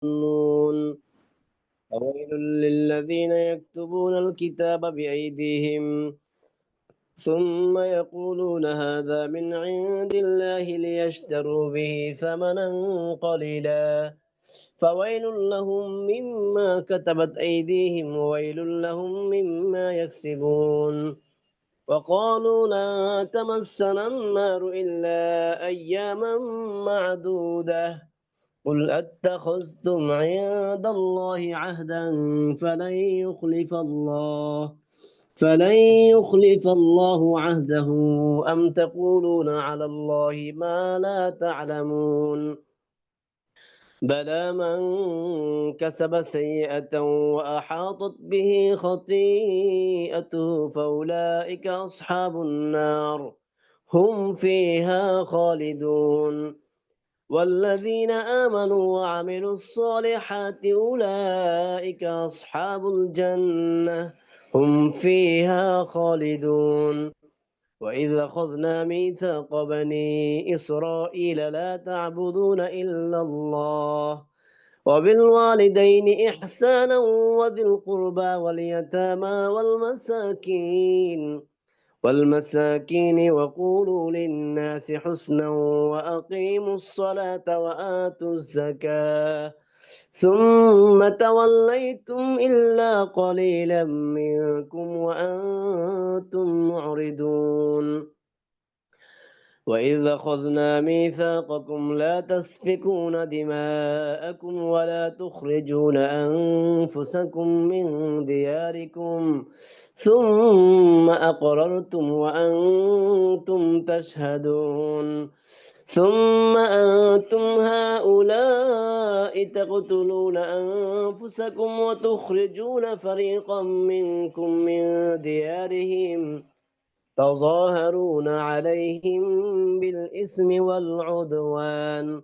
النون فويل للذين يكتبون الكتاب بأيديهم ثم يقولون هذا من عند الله ليشتروا به ثمنا قليلا فويل لهم مما كتبت أيديهم وويل لهم مما يكسبون وقالوا لا تمسنا النار إلا أياما معدودة قل أتخذتم عند الله عهدا فلن يخلف الله فلن يخلف الله عهده أم تقولون على الله ما لا تعلمون بلى من كسب سيئة وأحاطت به خطيئته فأولئك أصحاب النار هم فيها خالدون والذين آمنوا وعملوا الصالحات أولئك أصحاب الجنة هم فيها خالدون وإذ أخذنا ميثاق بني إسرائيل لا تعبدون إلا الله وبالوالدين إحسانا وذي القربى واليتامى والمساكين وقولوا للناس حسنا وأقيموا الصلاة وآتوا الزكاة ثم توليتم إلا قليلا منكم وأنتم معرضون وإذ أخذنا ميثاقكم لا تسفكون دماءكم ولا تخرجون أنفسكم من دياركم ثم أقررتم وأنتم تشهدون ثم أنتم هؤلاء تقتلون أنفسكم وتخرجون فريقا منكم من ديارهم تظاهرون عليهم بالإثم والعدوان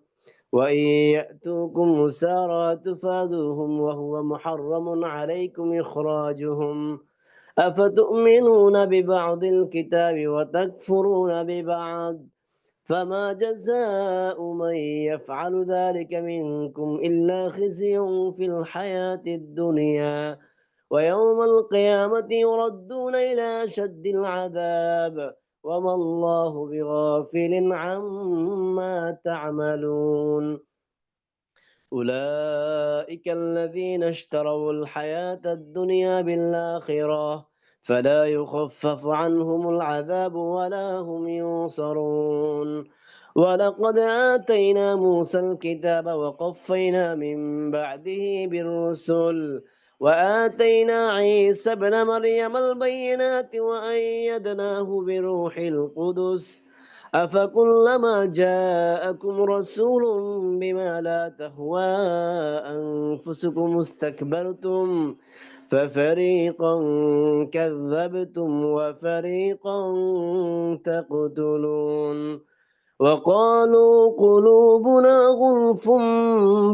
وإن يأتوكم أسارى تفادوهم وهو محرم عليكم إخراجهم أفتؤمنون ببعض الكتاب وتكفرون ببعض فما جزاء من يفعل ذلك منكم إلا خزي في الحياة الدنيا ويوم القيامة يردون إلى أشد العذاب وما الله بغافل عما تعملون أولئك الذين اشتروا الحياة الدنيا بالآخرة فلا يخفف عنهم العذاب ولا هم ينصرون ولقد آتينا موسى الكتاب وقفينا من بعده بالرسل وآتينا عيسى ابن مريم البينات وأيدناه بروح القدس أفكلما جاءكم رسول بما لا تهوى أنفسكم استكبرتم ففريقا كذبتم وفريقا تقتلون وقالوا قلوبنا غلف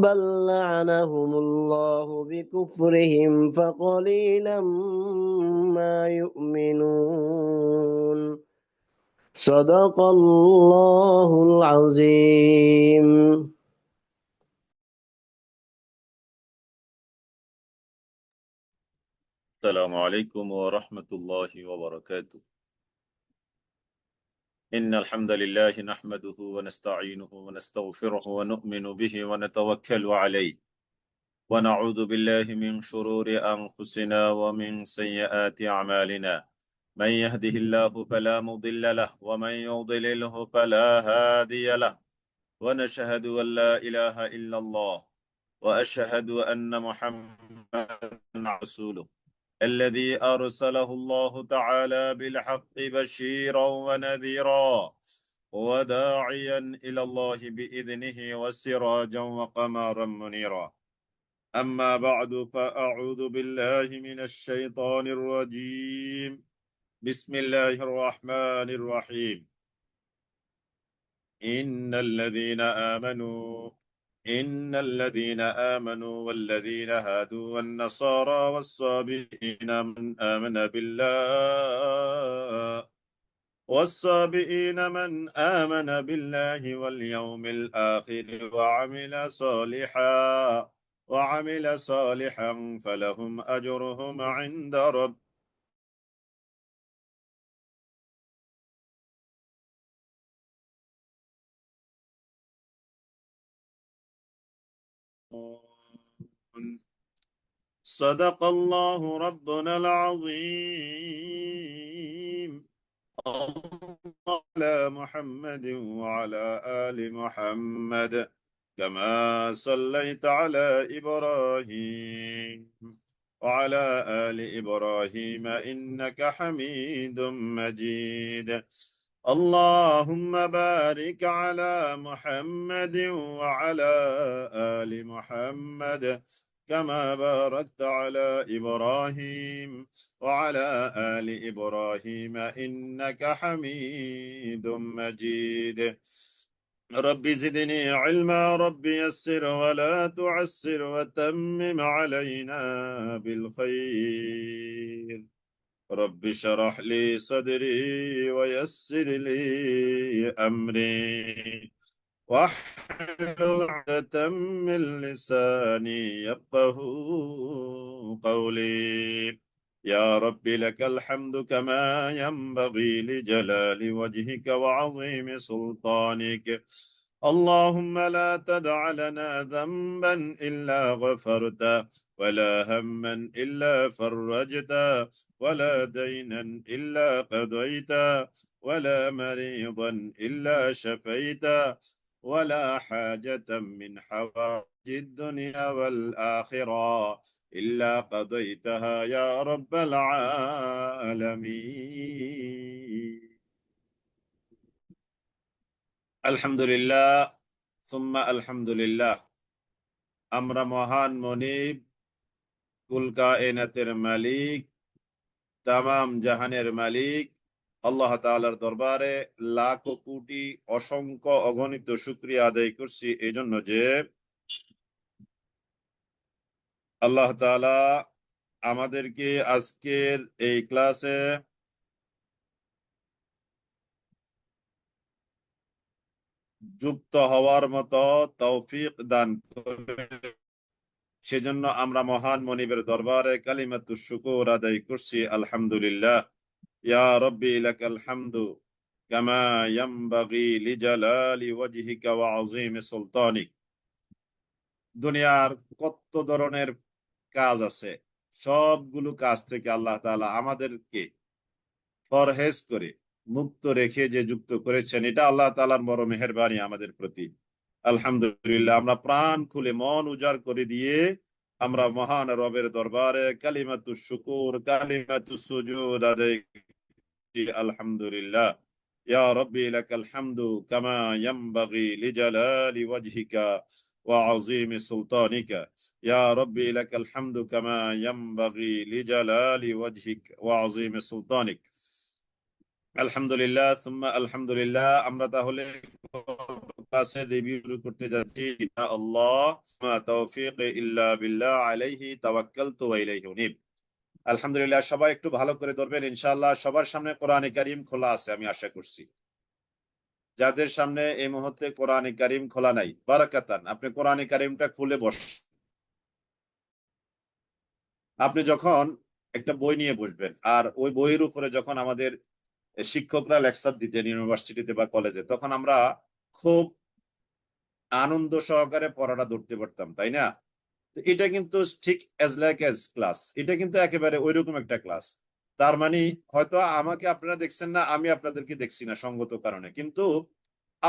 بل لعنهم الله بكفرهم فقليلا ما يؤمنون صدق الله العظيم. السلام عليكم ورحمة الله وبركاته. إن الحمد لله نحمده ونستعينه ونستغفره ونؤمن به ونتوكل عليه ونعوذ بالله من شرور أنفسنا ومن سيئات أعمالنا من يهده الله فلا مضل له ومن يضلله فلا هادي له ونشهد أن لا إله إلا الله وأشهد أن محمدا رسوله الذي أرسله الله تعالى بالحق بشيرا ونذيرا وداعيا إلى الله بإذنه وسراجا وقمرا منيرا أما بعد فأعوذ بالله من الشيطان الرجيم بسم الله الرحمن الرحيم إن الذين آمنوا والذين هادوا والنصارى والصابئين من آمن بالله واليوم الآخر وعمل صالحا وعمل صالحا فلهم أجرهم عند رب صدق الله ربنا العظيم. على محمد وعلى آل محمد كما صليت على إبراهيم وعلى آل إبراهيم إنك حميد مجيد. اللهم بارك على محمد وعلى آل محمد كما باركت على إبراهيم وعلى آل إبراهيم إنك حميد مجيد. رب زدني علما رب يسر ولا تعسر وتمم علينا بالخير. رب اشرح لي صدري ويسر لي أمري واحلل عقدة من لساني يفقه قولي. يا رب لك الحمد كما ينبغي لجلال وجهك وعظيم سلطانك. اللهم لا تدع لنا ذنبا إلا غفرته ولا هما إلا فرجته ولا دينا إلا قضيته ولا مريضا إلا شفيته ولا حاجة من حوائج الدنيا والآخرة إلا قضيتها يا رب العالمين. الحمد لله ثم الحمد لله. আমরা মহান মনিব, কুল কায়নাতের মালিক, তামাম জাহানের মালিক আল্লাহ তাআলার দরবারে লাখ কোটি অসংখ্য অগণিত শুকরিয়া আদায় করছি এই জন্য যে আল্লাহ তাআলা আমাদেরকে আজকের এই ক্লাসে যুক্ত হওয়ার মতো তৌফিক দান করে। সেজন্য আমরা মহান মনিবের দরবারে কালিমাতুশ শুকর আদায় করছি আলহামদুলিল্লাহ। ইয়া রব্বি লাকাল হামদু কামা ইয়ানবাগি লিজালালি ওয়াজহিকা ওয়া আযীমি সুলতানিক। দুনিয়ার কত ধরনের কাজ আছে, সবগুলো কাজ থেকে আল্লাহ তাআলা আমাদেরকে পরহেজ করে মুক্ত রেখে যে যুক্ত করেছেন, এটা আল্লাহ তাআলার বড় মেহেরবানি আমাদের প্রতি। আলহামদুলিল্লাহ, আমরা প্রাণ খুলে মন উজাড় করে দিয়ে আমরা মহান রবের দরবারে কালিমাতুশ শুকুর কালিমাতুস সুজুদ আদায় করছি আলহামদুলিল্লাহ। ইয়া রব্বি লাকাল হামদু কামা ইয়ানবাগি লিজালালি ওয়াজহিকা ওয়া আযীমি সুলতানিকা। ইয়া রব্বি লাকাল হামদু কামা ইয়ানবাগি লিজালালি ওয়াজহিকা ওয়া আযীমি সুলতানিক। আলহামদুলিল্লাহ সুম্মা আলহামদুলিল্লাহ। আমরা তাহলে ক্লাসের রিভিউ করতে যাচ্ছি ইনশাআল্লাহ। মা তাওফীক ইল্লা বিল্লাহ আলাইহি তাওয়াক্কালতু ওয়া ইলাইহি উনীব। আলহামদুলিল্লাহ, সবাই একটু ভালো করে ধরবেন ইনশাআল্লাহ। সবার সামনে কোরআনে কারীম খোলা আছে আমি আশা করছি। যাদের সামনে এই মুহূর্তে কোরআনে কারীম খোলা নাই, বারাকাতান, আপনি কোরআনে কারীমটা খুলে বসুন। আপনি যখন একটা বই নিয়ে বসবেন আর ওই বইয়ের উপরে যখন আমাদের শিক্ষকরা লেকচার দিতেন ইউনিভার্সিটিতে বা কলেজে, তখন আমরা খুব আনন্দ সহকারে পড়াটা ধরতে পারতাম, তাই না? এটা কিন্তু ঠিক অ্যাজ লাইক অ্যাজ ক্লাস, এটা কিন্তু একেবারে ওইরকম একটা ক্লাস। তার মানে হয়তো আমাকে আপনারা দেখছেন না, আমি আপনাদেরকে দেখছি না সঙ্গত কারণে, কিন্তু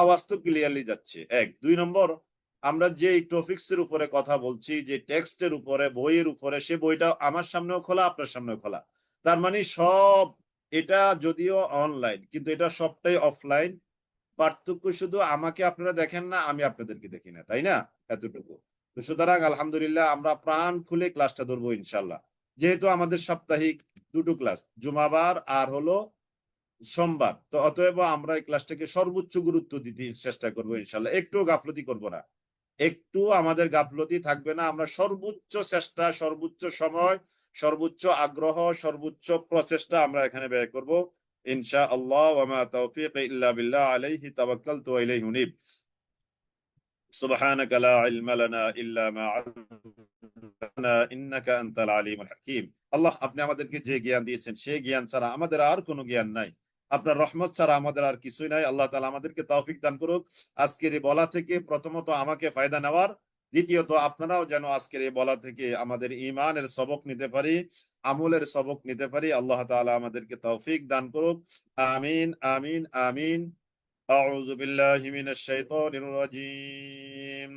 আওয়াজ তো ক্লিয়ারলি যাচ্ছে। এক, দুই নম্বর, আমরা যে টপিকস এর উপরে কথা বলছি, যে টেক্সটের উপরে, বইয়ের উপরে, সে বইটা আমার সামনেও খোলা, আপনার সামনেও খোলা। তার মানে সব, এটা যদিও অনলাইন কিন্তু এটা সবটাই অফলাইন। পার্থক্য শুধু আমাকে আপনারা দেখেন না, আমি আপনাদেরকে দেখি না, তাই না? এতটুকু। তো সুতরাং আলহামদুলিল্লাহ আমরা প্রাণ খুলে ক্লাসটা ধরবো ইনশাল্লাহ। যেহেতু আমাদের সাপ্তাহিক দুটো ক্লাস, জুমাবার আর হলো সোমবার, তো অতএব আমরা এই ক্লাসটাকে সর্বোচ্চ গুরুত্ব দিতে চেষ্টা করবো ইনশাল্লাহ। একটু গাফলতি করবো না, একটু আমাদের গাফলতি থাকবে না। আমরা সর্বোচ্চ চেষ্টা, সর্বোচ্চ সময়, সর্বোচ্চ আগ্রহ, সর্বোচ্চ প্রচেষ্টা আমরা এখানে ব্যয় করব ইনশাআল্লাহ। ওয়া মা তাওফীক ইল্লা বিল্লাহ আলাইহি তাওয়াক্কালতু ওয়া ইলাইহি উনীব। সুবহানাকা লা ইলমা লানা ইল্লা মা ইন্নাকা আনতাল আলিমুল হাকিম। আল্লাহ, আপনি আমাদেরকে যে জ্ঞান দিয়েছেন সেই জ্ঞান ছাড়া আমাদের আর কোনো জ্ঞান নাই, আপনার রহমত ছাড়া আমাদের আর কিছুই নাই। আল্লাহ তাআলা আমাদেরকে তৌফিক দান করুক আজকের এই বলা থেকে প্রথমত আমাকে ফায়দা নেওয়ার, দ্বিতীয়ত আপনারাও যেন আজকের এই বলা থেকে আমাদের ঈমানের সবক নিতে পারি, আমলের সবক নিতে পারি। আল্লাহ তাআলা আমাদেরকে তৌফিক দান করুক। আমিন আমিন আমিন। আউযু বিল্লাহি মিনাশ শাইতানির রাজীম।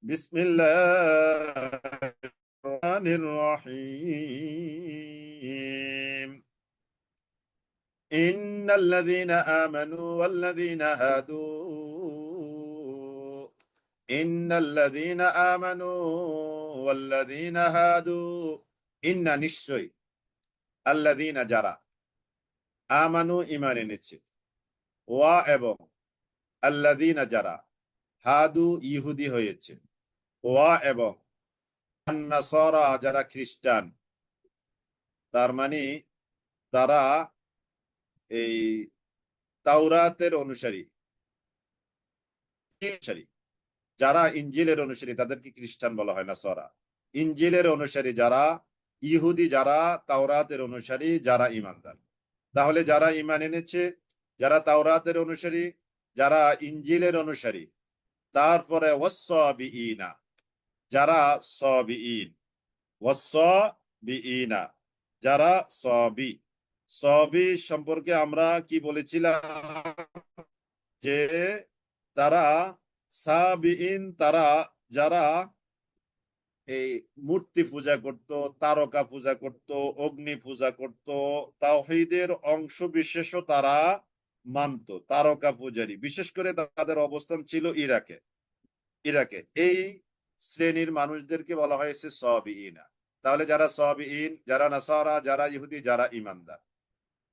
বিসমিল্লাহির রহমানির রহিম। ইন্নাল্লাযীনা আমানু ওয়াল্লাযীনা হাদু ইন্নাল্লাযীনা আমানু ওয়াল্লাযীনা হাদু। ইন্না নিশ্চয়, আল্লাযীনা যারা, আমানু ঈমান এনেছে, ওয়া এবং, আল্লাযীনা যারা, হাদু ইহুদি হয়েছে, ওয়া এবং, আন-নাসারা যারা খ্রিস্টান, তার মানে তারা এই তাওরাতের অনুসারী, যারা ইনজিলের অনুসারী তাদেরকে খ্রিস্টান বলা হয়, নাসারা। ইনজিলের অনুসারী যারা, ইহুদি যারা, তাওরাতের অনুসারী যারা ঈমানদার। তাহলে যারা ঈমান এনেছে, যারা তাওরাতের অনুসারী, যারা ইনজিলের অনুসারী, তারপরে ওয়াস-সাবিঈনা, যারা সাবিঈন, ওয়াস-সাবিঈনা, যারা সাবি। সাবি সম্পর্কে আমরা কি বলেছিলাম, যে তারা সাবিঈন, তারা যারা এই মূর্তি পূজা করত, তারকা পূজা করত, অগ্নি পূজা করত, তাওহীদের অংশ বিশেষও তারা মানত, তারকা পূজারী। বিশেষ করে তাদের অবস্থান ছিল ইরাকে। এই শ্রেণীর মানুষদেরকে বলা হয়েছে সাবিঈনা। তাহলে যারা সাবিঈন, যারা নাসারা, যারা ইহুদি, যারা ঈমানদার,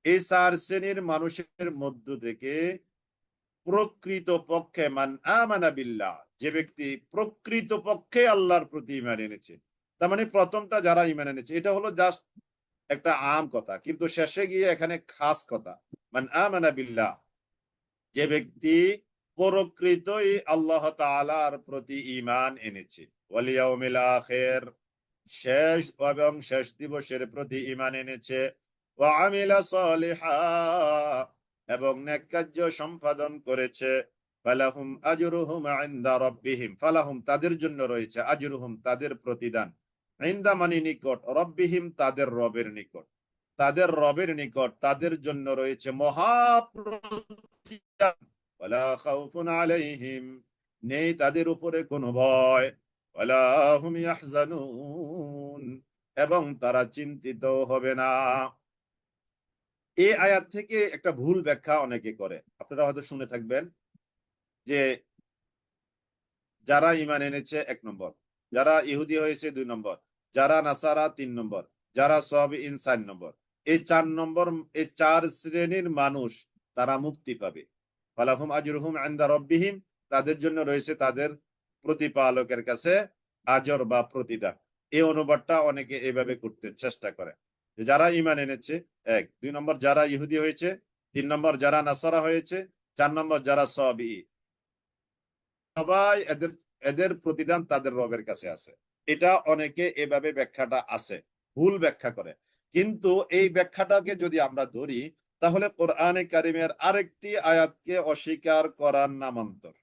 এই চার শ্রেণীর মানুষের মধ্য থেকে প্রকৃত পক্ষে মান আমানা বিল্লাহ, যে ব্যক্তি প্রকৃত পক্ষে আল্লাহর প্রতি ঈমান এনেছে। তার মানে প্রথমটা যারা ঈমান এনেছে, এটা হলো জাস্ট একটা আম কথা, কিন্তু শেষে গিয়ে এখানে খাস কথা। মান আমানা বিল্লাহ, যে ব্যক্তি প্রকৃতই আল্লাহ তাআলার প্রতি ঈমান এনেছে, ওয়াল ইয়াউমিল আখির, শেষ এবং শেষ দিবসের প্রতি ঈমান এনেছে, ওয়া আমিলা সালিহা, এবং নেক কার্য সম্পাদন করেছে, ফালাহুম আজরুহুম ইনদা রাব্বিহিম, ফালাহুম তাদের জন্য রয়েছে, আজরুহুম তাদের প্রতিদান, ইনদা মানে নিকট, রাব্বিহিম তাদের রবের নিকট, তাদের রবের নিকট তাদের জন্য রয়েছে মহা প্রতিদান। ওয়ালা খাউফুন আলাইহিম, নেই তাদের উপরে কোনো ভয়, ওয়ালা হুম ইয়াহজানুন, এবং তারা চিন্তিত হবে না। এই আয়াত থেকে একটা ভুল ব্যাখ্যা অনেকে করে, আপনারা হয়তো শুনে থাকবেন, যে যারা ঈমান এনেছে 1 নম্বর, যারা ইহুদি হয়েছে 2 নম্বর, যারা নাসারা 3 নম্বর, যারা সাবিঈন 4 নম্বর। এই 4 নম্বর, এই 4 শ্রেণীর মানুষ তারা মুক্তি পাবে। ফালাহুম আজরুহুম ইনদা রাব্বিহিম, তাদের জন্য রয়েছে তাদের প্রতিপালকের কাছে আজর বা প্রতিদান। এই অনুবাদটা অনেকে এভাবে করতে চেষ্টা করে, যে যারা ঈমান এনেছে 1, 2 নম্বর যারা ইহুদি হয়েছে, 3 নম্বর যারা নাসারা হয়েছে, 4 নম্বর যারা সাবিঈন, সবাই এদের এদের প্রতিদান তাদের রবের কাছে আছে। এটা অনেকে এভাবে ব্যাখ্যাটা আছে, ভুল ব্যাখ্যা করে। কিন্তু এই ব্যাখ্যাটাকে যদি আমরা ধরি, তাহলে কোরআনে কারিমের আরেকটি আয়াতকে অস্বীকার করার নামান্তর।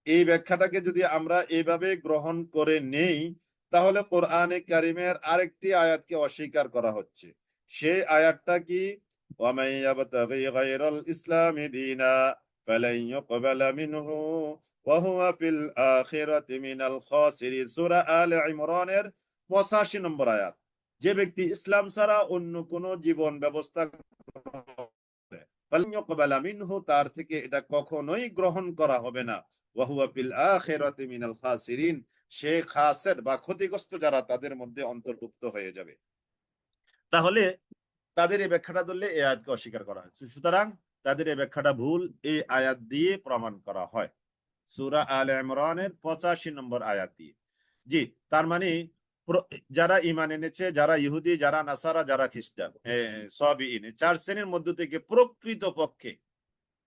এই ব্যাখ্যাটাকে যদি আমরা এইভাবে গ্রহণ করে নেই, তাহলে কোরআনে কারিমের আরেকটি আয়াতকে অস্বীকার করা হচ্ছে। সেই আয়াতটা কি? ওয়ামান ইয়াবতাগি গায়রাল ইসলামি দীনা ফালান ইউকবালা মিনহু ওয়া হুয়া ফিল আখিরাতি মিনাল খাসিরিন। সূরা আলে ইমরানের 85 নম্বর আয়াত। যে ব্যক্তি ইসলাম ছাড়া অন্য কোন জীবন ব্যবস্থা করে, ফালান ইউকবালা মিনহু, তার থেকে এটা কখনোই গ্রহণ করা হবে না, ওয়া হুয়া ফিল আখিরাতি মিনাল খাসিরিন, সে খাসির বা ক্ষতিগ্রস্ত যারা তাদের মধ্যে অন্তর্ভুক্ত হয়ে যাবে। তাহলে তাদের এই ব্যাখ্যাটা ধরলে এই আয়াতকে অস্বীকার করা হয়। সুতরাং তাদের এই ব্যাখ্যাটা ভুল, এই আয়াত দিয়ে প্রমাণ করা হয়, সূরা আলে ইমরানের 85 নম্বর আয়াত দিয়ে। জি, তার মানে যারা ঈমান এনেছে, যারা ইহুদি, যারা নাসারা, যারা খ্রিস্টান, সাবিঈন, 4 শ্রেণীর মধ্য থেকে প্রকৃত পক্ষে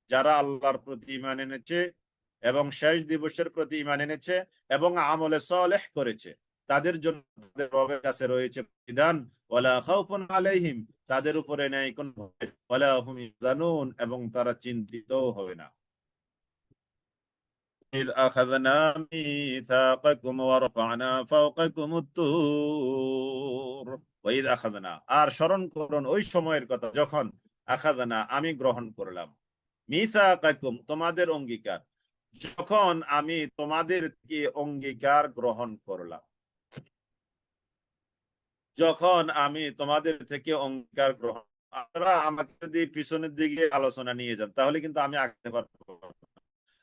যারা আল্লাহর প্রতি ঈমান এনেছে এবং শেষ দিবসের প্রতি ঈমান এনেছে এবং আমলে সালেহ করেছে, তাদের জন্য তাদের রবের কাছে রয়েছে বিধান, ওয়ালা খাউফুন আলাইহিম, তাদের উপরে নেই কোনো ভয়, ওয়ালা হুম ইয়াহজানুন, এবং তারা চিন্তিত হবে না। إذ أخذنا ميثاقكم ورفعنا فوقكم الطور وإذ أخذنا, আর স্মরণ করুন ওই সময়ের কথা যখন আখাযনা আমি গ্রহণ করলাম, মিসাকাকুম তোমাদের অঙ্গীকার, যখন আমি তোমাদের থেকে অঙ্গীকার গ্রহণ করলাম, যখন আমি তোমাদের থেকে অঙ্গীকার গ্রহণ, আপনারা আমাকে যদি পিছনের দিকে আলোচনা নিয়ে যান তাহলে কিন্তু আমি আগাতে পারবো না।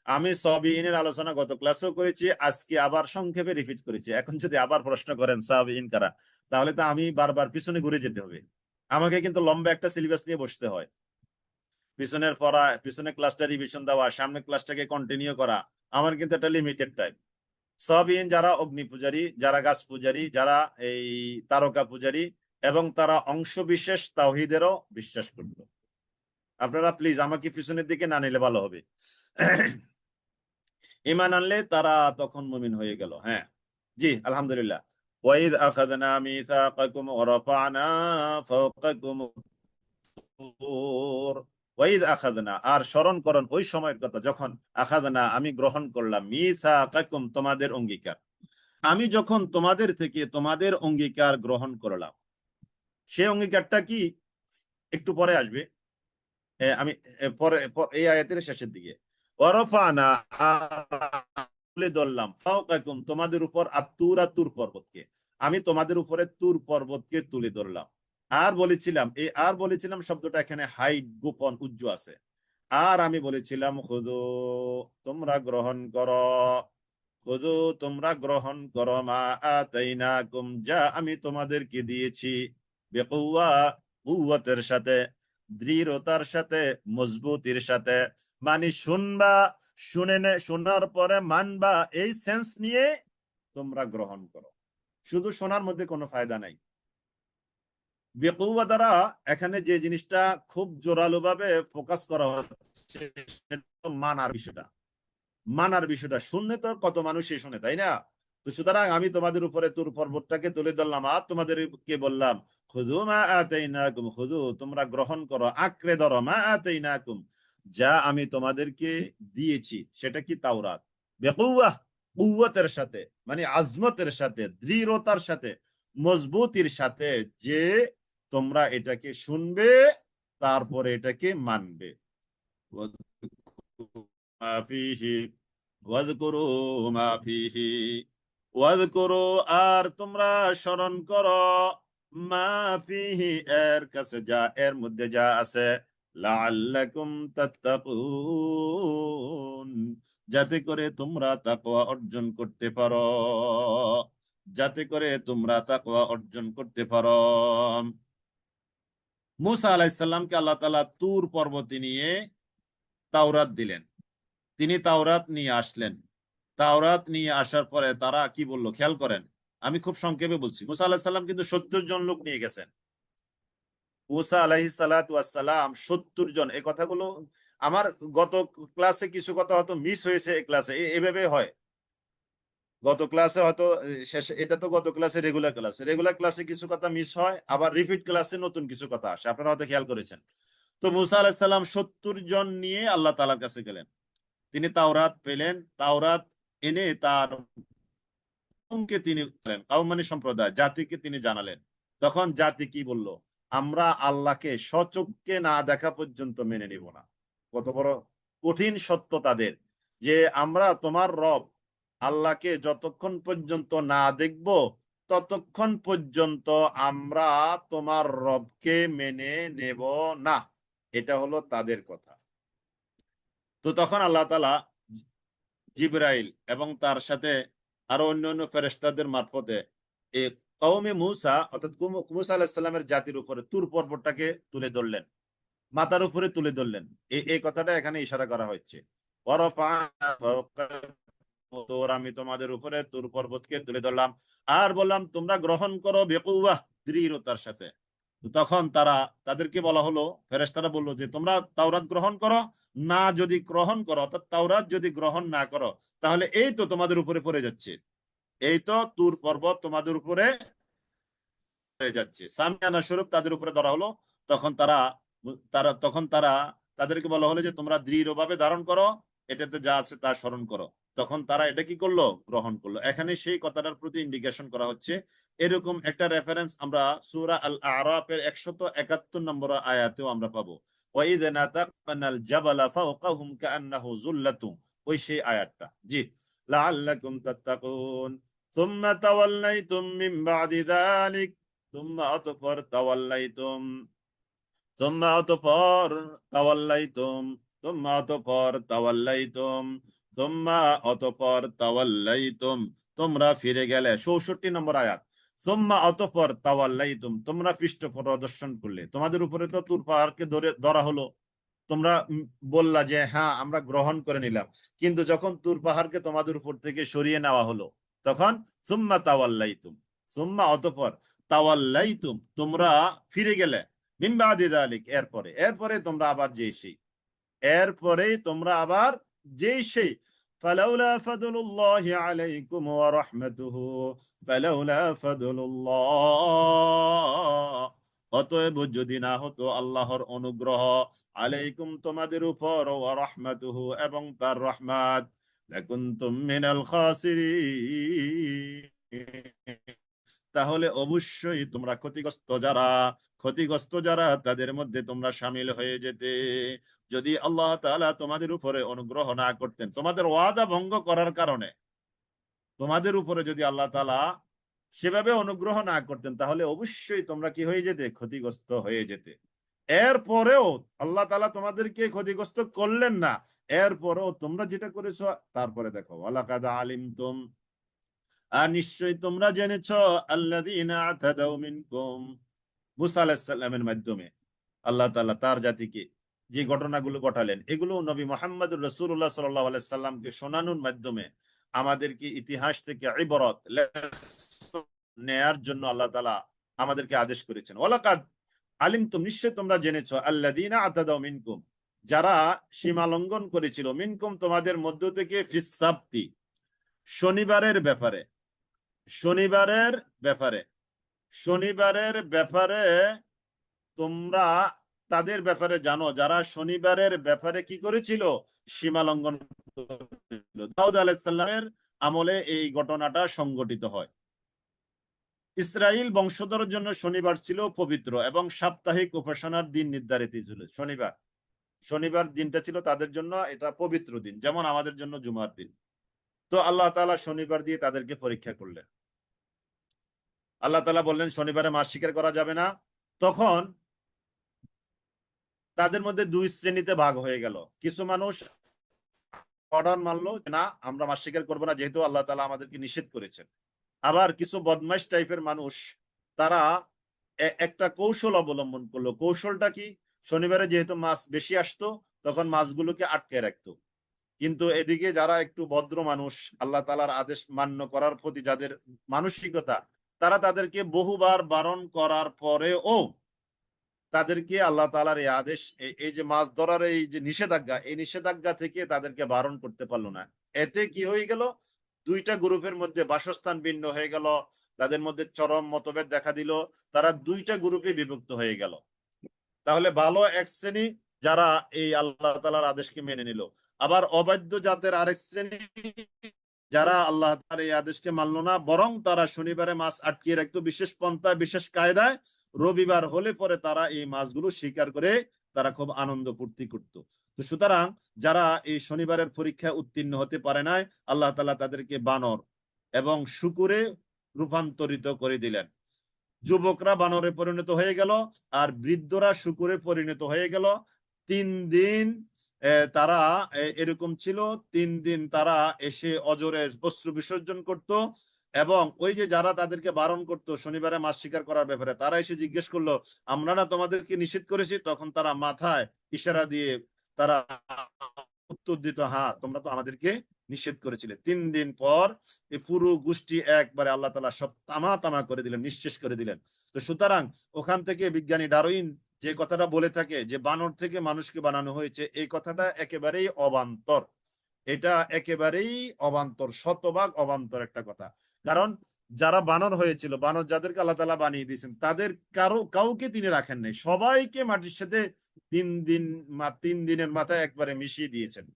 আমি সাবিইনের আলোচনা গত ক্লাসেও করেছি, আজকে আবার সংক্ষেপে রিপিট করেছি। এখন যদি আবার প্রশ্ন করেন সাবিইন কারা, তাহলে তো আমি বারবার পিছনে ঘুরে যেতে হবে। আমাকে কিন্তু লম্বা একটা সিলেবাস নিয়ে বসতে হয়, পিছনের পড়া, পিছনে ক্লাসটা রিভিশন দেওয়া, সামনে ক্লাসটাকে কন্টিনিউ করা, আমার কিন্তু একটা লিমিটেড টাইম। সাবিইন যারা অগ্নি পূজারী, যারা গাছ পূজারী, যারা এই তারকা পূজারী, এবং তারা অংশ বিশেষ তাওহীদেরও বিশ্বাস করত। আপনারা প্লিজ আমাকে পিছনের দিকে না নিলে ভালো হবে। ঈমান আনলে তারা তখন মুমিন হয়ে গেল। হ্যাঁ জি, আলহামদুলিল্লাহ। ওয়াইদ আখাযনা মিসাকাকুম ওয়া রাফা'না ফাওকাকুম তুর, ওয়াইদ আখাযনা, আর স্মরণ করুন ওই সময়ের কথা যখন আখাযনা আমি গ্রহণ করলাম, মিসাকাকুম তোমাদের অঙ্গীকার, আমি যখন তোমাদের থেকে তোমাদের অঙ্গীকার গ্রহণ করলাম। সেই অঙ্গীকারটা কি একটু পরে আসবে, আমি পরে এই আয়াতের শেষের দিকে, ওয়ারাফা'না তুলে ধরলাম, ফাওকাকুম তোমাদের উপর, আত-তুরা তুর পর্বতকে, আমি তোমাদের উপরে তুর পর্বতকে তুলে ধরলাম। আর বলেছিলাম, এই আর বলেছিলাম শব্দটা এখানে হাইড, গোপন, উজ্জ আছে। আর আমি বলেছিলাম খুদু তোমরা গ্রহণ করো, খুদু তোমরা গ্রহণ করো, মা আতাইনাকুম যা আমি তোমাদেরকে দিয়েছি, বিকুওয়া কুওয়াতের সাথে, দৃঢ়তার সাথে, মজবুতির সাথে, মানে শুনবা, শোনার পরে মানবা, এই সেন্স নিয়ে তোমরা গ্রহণ করো। শুধু শোনার মধ্যে কোনো ফায়দা নাই। বিকুওয়া দ্বারা এখানে যে জিনিসটা খুব জোরালো ভাবে ফোকাস করা হচ্ছে মানার বিষয়টা। মানার বিষয়টা শুনলে তো কত মানুষই শোনে, তাই না? তো সুতরাং আমি তোমাদের উপরে তুর পর্বতটাকে তুলে ধরলাম, আর তোমাদেরকে বললাম খুদু মা আতাইনাকুম, খুদু তোমরা গ্রহণ করো, আঁকড়ে ধরো, মা আতাইনাকুম যা আমি তোমাদেরকে দিয়েছি। সেটা কি? তাওরাত। বিকুওয়া কুওয়াতের সাথে, মানে আজমতের সাথে, দৃঢ়তার সাথে, মজবুতির সাথে, যে তোমরা এটাকে শুনবে তারপরে এটাকে মানবে। মা ফিহি ওয়াযকুরু মা ফিহি, ওয়াযকুরু আর তোমরা স্মরণ করো, মা ফিহি এর কাছে যা, এর মধ্যে যা আছে, লাআল্লাকুম তাত্তাকুন যাতে করে তোমরা তাকওয়া অর্জন করতে পারো, যাতে করে তোমরা তাকওয়া অর্জন করতে পারো। মুসা আলাইহিস সালামকে আল্লাহ তাআলা তুর পর্বতে নিয়ে তাওরাত দিলেন, তিনি তাওরাত নিয়ে আসলেন। তাওরাত নিয়ে আসার পরে তারা কি বললো খেয়াল করেন, আমি খুব সংক্ষেপে বলছি। মুসা আলাইহিস সালাম কিন্তু 70 জন লোক নিয়ে গেছেন। মুসা আলাইহিস সালাতু ওয়াস সালাম 70 জন, এই কথাগুলো আমার গত ক্লাসে কিছু কথা হয়তো মিস হয়েছে, এই ক্লাসে এভাবে হয়। গত ক্লাসে হয়তো শেষে, এটা তো গত ক্লাসে রেগুলার ক্লাসে কিছু কথা মিস হয়, আবার রিপিট ক্লাসে নতুন কিছু কথা আসে, আপনারা হয়তো খেয়াল করেছেন। তো মুসা আলাইহিস সালাম 70 জন নিয়ে আল্লাহ তাআলার কাছে গেলেন, তিনি তাওরাত পেলেন, তাওরাত এনে তার কওমকে তিনি বলেন, কওম মানে সম্প্রদায়, জাতিকে তিনি জানালেন। তখন জাতি কি বলল? আমরা আল্লাহকে স্বচক্ষে না দেখা পর্যন্ত মেনে নিব না। কত বড় কঠিন সত্য তাদের, যে আমরা তোমার রব আল্লাহকে যতক্ষণ পর্যন্ত না দেখব ততক্ষণ পর্যন্ত আমরা তোমার রবকে মেনে নেব না। এটা হলো তাদের কথা। তো তখন আল্লাহ তাআলা জিবরাইল এবং তার সাথে আরো অন্যান্য ফেরেশতাদের মারফতে এই কওমে মুসা, অর্থাৎ মুসা আলাইহিস সালামের জাতির উপরে তুর পর্বতটাকে তুলে ধরলেন, মাথার উপরে তুলে ধরলেন। এই কথাটা এখানে ইশারা করা হচ্ছে, আমি তোমাদের উপরে তুর পর্বতকে তুলে ধরলাম, আর বললাম তোমরা গ্রহণ করো বিকুওয়া, দৃঢ়তার সাথে। তখন তাদেরকে বলা হলো, ফেরেশতারা বললো যে তোমরা তাওরাত গ্রহণ করো, না যদি গ্রহণ করো, অর্থাৎ তাওরাত যদি গ্রহণ না করো, তাহলে এই তো তোমাদের উপরে পড়ে যাচ্ছে। এই তো তুর পর্বত তোমাদের উপরে হয়ে যাচ্ছে, সামিয়ানা স্বরূপ তাদের উপরে ধরা হলো। তখন তারা তখন তাদেরকে বলা হলো যে তোমরা দৃঢ়ভাবে ধারণ করো, এটাতে যা আছে তা স্মরণ করো। তখন তারা এটা কি করলো? গ্রহণ করলো। এখানে সেই কথাটার প্রতি ইন্ডিকেশন করা হচ্ছে। এরকম একটা রেফারেন্স আমরা সূরা আল আরাফের 171 নম্বর আয়াতেও আমরা পাবো। ওয়াইদ নাতাকানাল জাবালা ফাওকাহুম কাআন্নাহু যুল্লাতুন, ওই সেই আয়াতটা। জি, লাআল্লাকুম তাত্তাকুন সুম্মা তাওয়াল্লাইতুম মিন বাদি যালিক, তোমরা অতঃপর তাওয়াল্লাইতুম, তোমরা অতঃপর তাওয়াল্লাইতুম, তোমরা অতঃপর তাওয়াল্লাইতুম, তোমরা অতঃপর তাওয়াল্লাইতুম, তোমরা ফিরে গেলে। 64 নম্বর আয়াত। তোমরা অতঃপর তাওয়াল্লাইতুম, তোমরা পৃষ্ঠ প্রদর্শন করলে। তোমাদের উপরে তো তুর পাহাড়কে ধরা হলো, তোমরা বললা যে হ্যাঁ আমরা গ্রহণ করে নিলাম, কিন্তু যখন তুর পাহাড়কে তোমাদের উপর থেকে সরিয়ে নেওয়া হলো, তখন সুম্মা তাওয়াল্লাইতুম, সুম্মা অতঃপর তাওয়াল্লাইতুম, তোমরা ফিরে গেলে। মিন বাদি যালিক, এরপরে তোমরা আবার যেই সেই, এরপরেই তোমরা আবার যেই সেই। ফালাউলা ফাদলুল্লাহি আলাইকুম ওয়া রাহমাতুহু, ফালাউলা ফাদলুল্লাহ, অতএব যদি না হতো আল্লাহর অনুগ্রহ, আলাইকুম তোমাদের উপর, ওয়া রাহমাতুহু এবং তার রহমত, লাকুনতুম মিনাল খাসিরিন, তাহলে অবশ্যই তোমরা ক্ষতিগ্রস্ত যারা তাদের মধ্যে তোমরা শামিল হয়ে যেতে। যদি আল্লাহ তাআলা তোমাদের উপরে অনুগ্রহ না করতেন, তোমাদের ওয়াদা ভঙ্গ করার কারণে তোমাদের উপরে যদি আল্লাহ তাআলা সেভাবে অনুগ্রহ না করতেন, তাহলে অবশ্যই তোমরা কি হয়ে যেতে? ক্ষতিগ্রস্ত হয়ে যেতে। এরপরেও আল্লাহ তাআলা তোমাদেরকে ক্ষতিগ্রস্ত করলেন না, এরপরেও তোমরা যেটা করেছো, তারপরে দেখো ওয়ালাকাদ আলিমতুম, আর নিশ্চয়ই তোমরা জেনেছ, আল্লাযীনা আতাদাউ মিনকুম, মুসা আলাইহিস সালামের মাধ্যমে আল্লাহ তাআলা তার জাতিকে যে ঘটনাগুলো ঘটালেন, এগুলো নবী মুহাম্মদুর রাসূলুল্লাহ সাল্লাল্লাহু আলাইহি সাল্লামকে শোনানোর মাধ্যমে আমাদেরকে ইতিহাস থেকে ইবরত নেয়ার জন্য আল্লাহ তাআলা আমাদেরকে আদেশ করেছেন। ওয়ালাকাদ আলিমতুম, নিশ্চয় তোমরা জেনেছ, আল্লাযীনা আতাদাউ মিনকুম, যারা সীমা লঙ্ঘন করেছিল, মিনকুম তোমাদের মধ্য থেকে, ফিস সাবতি, শনিবারের ব্যাপারে, শনিবারের ব্যাপারে, শনিবারের ব্যাপারে তোমরা তাদের ব্যাপারে জানো, যারা শনিবারের ব্যাপারে কি করেছিল? সীমা লঙ্ঘন করেছিল। দাউদ আলাইহিস সালামের আমলে এই ঘটনাটা সংঘটিত হয়। ইসরাইল বংশধরের জন্য শনিবার ছিল পবিত্র এবং সাপ্তাহিক উপাসনার দিন নির্ধারিত ছিল। শনিবার দিনটা ছিল তাদের জন্য এটা পবিত্র দিন, যেমন আমাদের জন্য জুমার দিন। তো আল্লাহ তাআলা শনিবার দিয়ে তাদেরকে পরীক্ষা করলেন। আল্লাহ তাআলা বললেন শনিবারে মাছ শিকার করা যাবে না। তখন তাদের মধ্যে দুই শ্রেণীতে ভাগ হয়ে গেল। কিছু মানুষ অর্ডার মানলো না, আমরা মাছ শিকার করবো না, যেহেতু আল্লাহ তাআলা আমাদেরকে নিষেধ করেছেন। আবার কিছু বদমাইশ টাইপের মানুষ, তারা একটা কৌশল অবলম্বন করলো। কৌশলটা কি? শনিবারে যেহেতু মাছ বেশি আসতো, তখন মাছগুলোকে আটকে রাখতো। কিন্তু এদিকে যারা একটু ভদ্র মানুষ, আল্লাহ তাআলার আদেশ মান্য করার প্রতি যাদের মানসিকতা, তারা তাদেরকে বহুবার বারণ করার পরেও তাদেরকে আল্লাহ তাআলার এই আদেশ, এই যে মাছ ধরার এই যে নিষেধাজ্ঞা, এই নিষেধাজ্ঞা থেকে তাদেরকে বারণ করতে পারলো না। এতে কি হয়ে গেল? দুইটা গ্রুপের মধ্যে বাসস্থান ভিন্ন হয়ে গেল, তাদের মধ্যে চরম মতভেদ দেখা দিল, তারা দুইটা গ্রুপে বিভক্ত হয়ে গেল। তাহলে ভালো এক শ্রেণী, যারা এই আল্লাহ তাআলার আদেশকে মেনে নিল, আবার অবাধ্য জাতের আরেক শ্রেণী, যারা আল্লাহ তাআলার এই আদেশকে মানলো না, বরং তারা শনিবারে মাছ আটকিয়ে রাখতো বিশেষ পন্থায়, বিশেষ কায়দায়। রবিবার হলে পরে তারা এই মাছগুলো শিকার করে তারা খুব আনন্দ ফুর্তি করত। তো সুতরাং যারা এই শনিবারের পরীক্ষায় উত্তীর্ণ হতে পারে নাই, আল্লাহ তাআলা তাদেরকে বানর এবং শূকরে রূপান্তরিত করে দিলেন। যুবকরা বানরে পরিণত হয়ে গেল, আর বৃদ্ধরা শূকরে পরিণত হয়ে গেল। 3 দিন তারা এরকম ছিল। 3 দিন তারা এসে অজরে অশ্রু বিসর্জন করত, এবং ওই যে যারা তাদেরকে বারণ করতো শনিবারে মাছ শিকার করার ব্যাপারে, তারা এসে জিজ্ঞেস করলো, আমরা না তোমাদেরকে নিষেধ করেছি? তখন তারা মাথায় ইশারা দিয়ে তারা উত্তর দিত, হ্যাঁ তোমরা তো আমাদেরকে নিষেধ করেছিলে। 3 দিন পর এই পুরো গোষ্ঠী একবারে আল্লাহ তাআলা সব তামা করে দিলেন, নিঃশেষ করে দিলেন। তো সুতরাং ওখান থেকে বিজ্ঞানী ডারউইন যে কথাটা বলে থাকে যে বানর থেকে মানুষকে বানানো হয়েছে, এই কথাটা একেবারেই অবান্তর। এটা একেবারেই অবান্তর, শতভাগ অবান্তর একটা কথা। কারণ যারা বানর হয়েছিল, বানর যাদেরকে আল্লাহ তাআলা বানিয়ে দিয়েছেন, তাদের কাউকে তিনি রাখেন নাই, সবাইকে মাটির সাথে 3 দিনের মাথায় একবারে মিশিয়ে দিয়েছেন।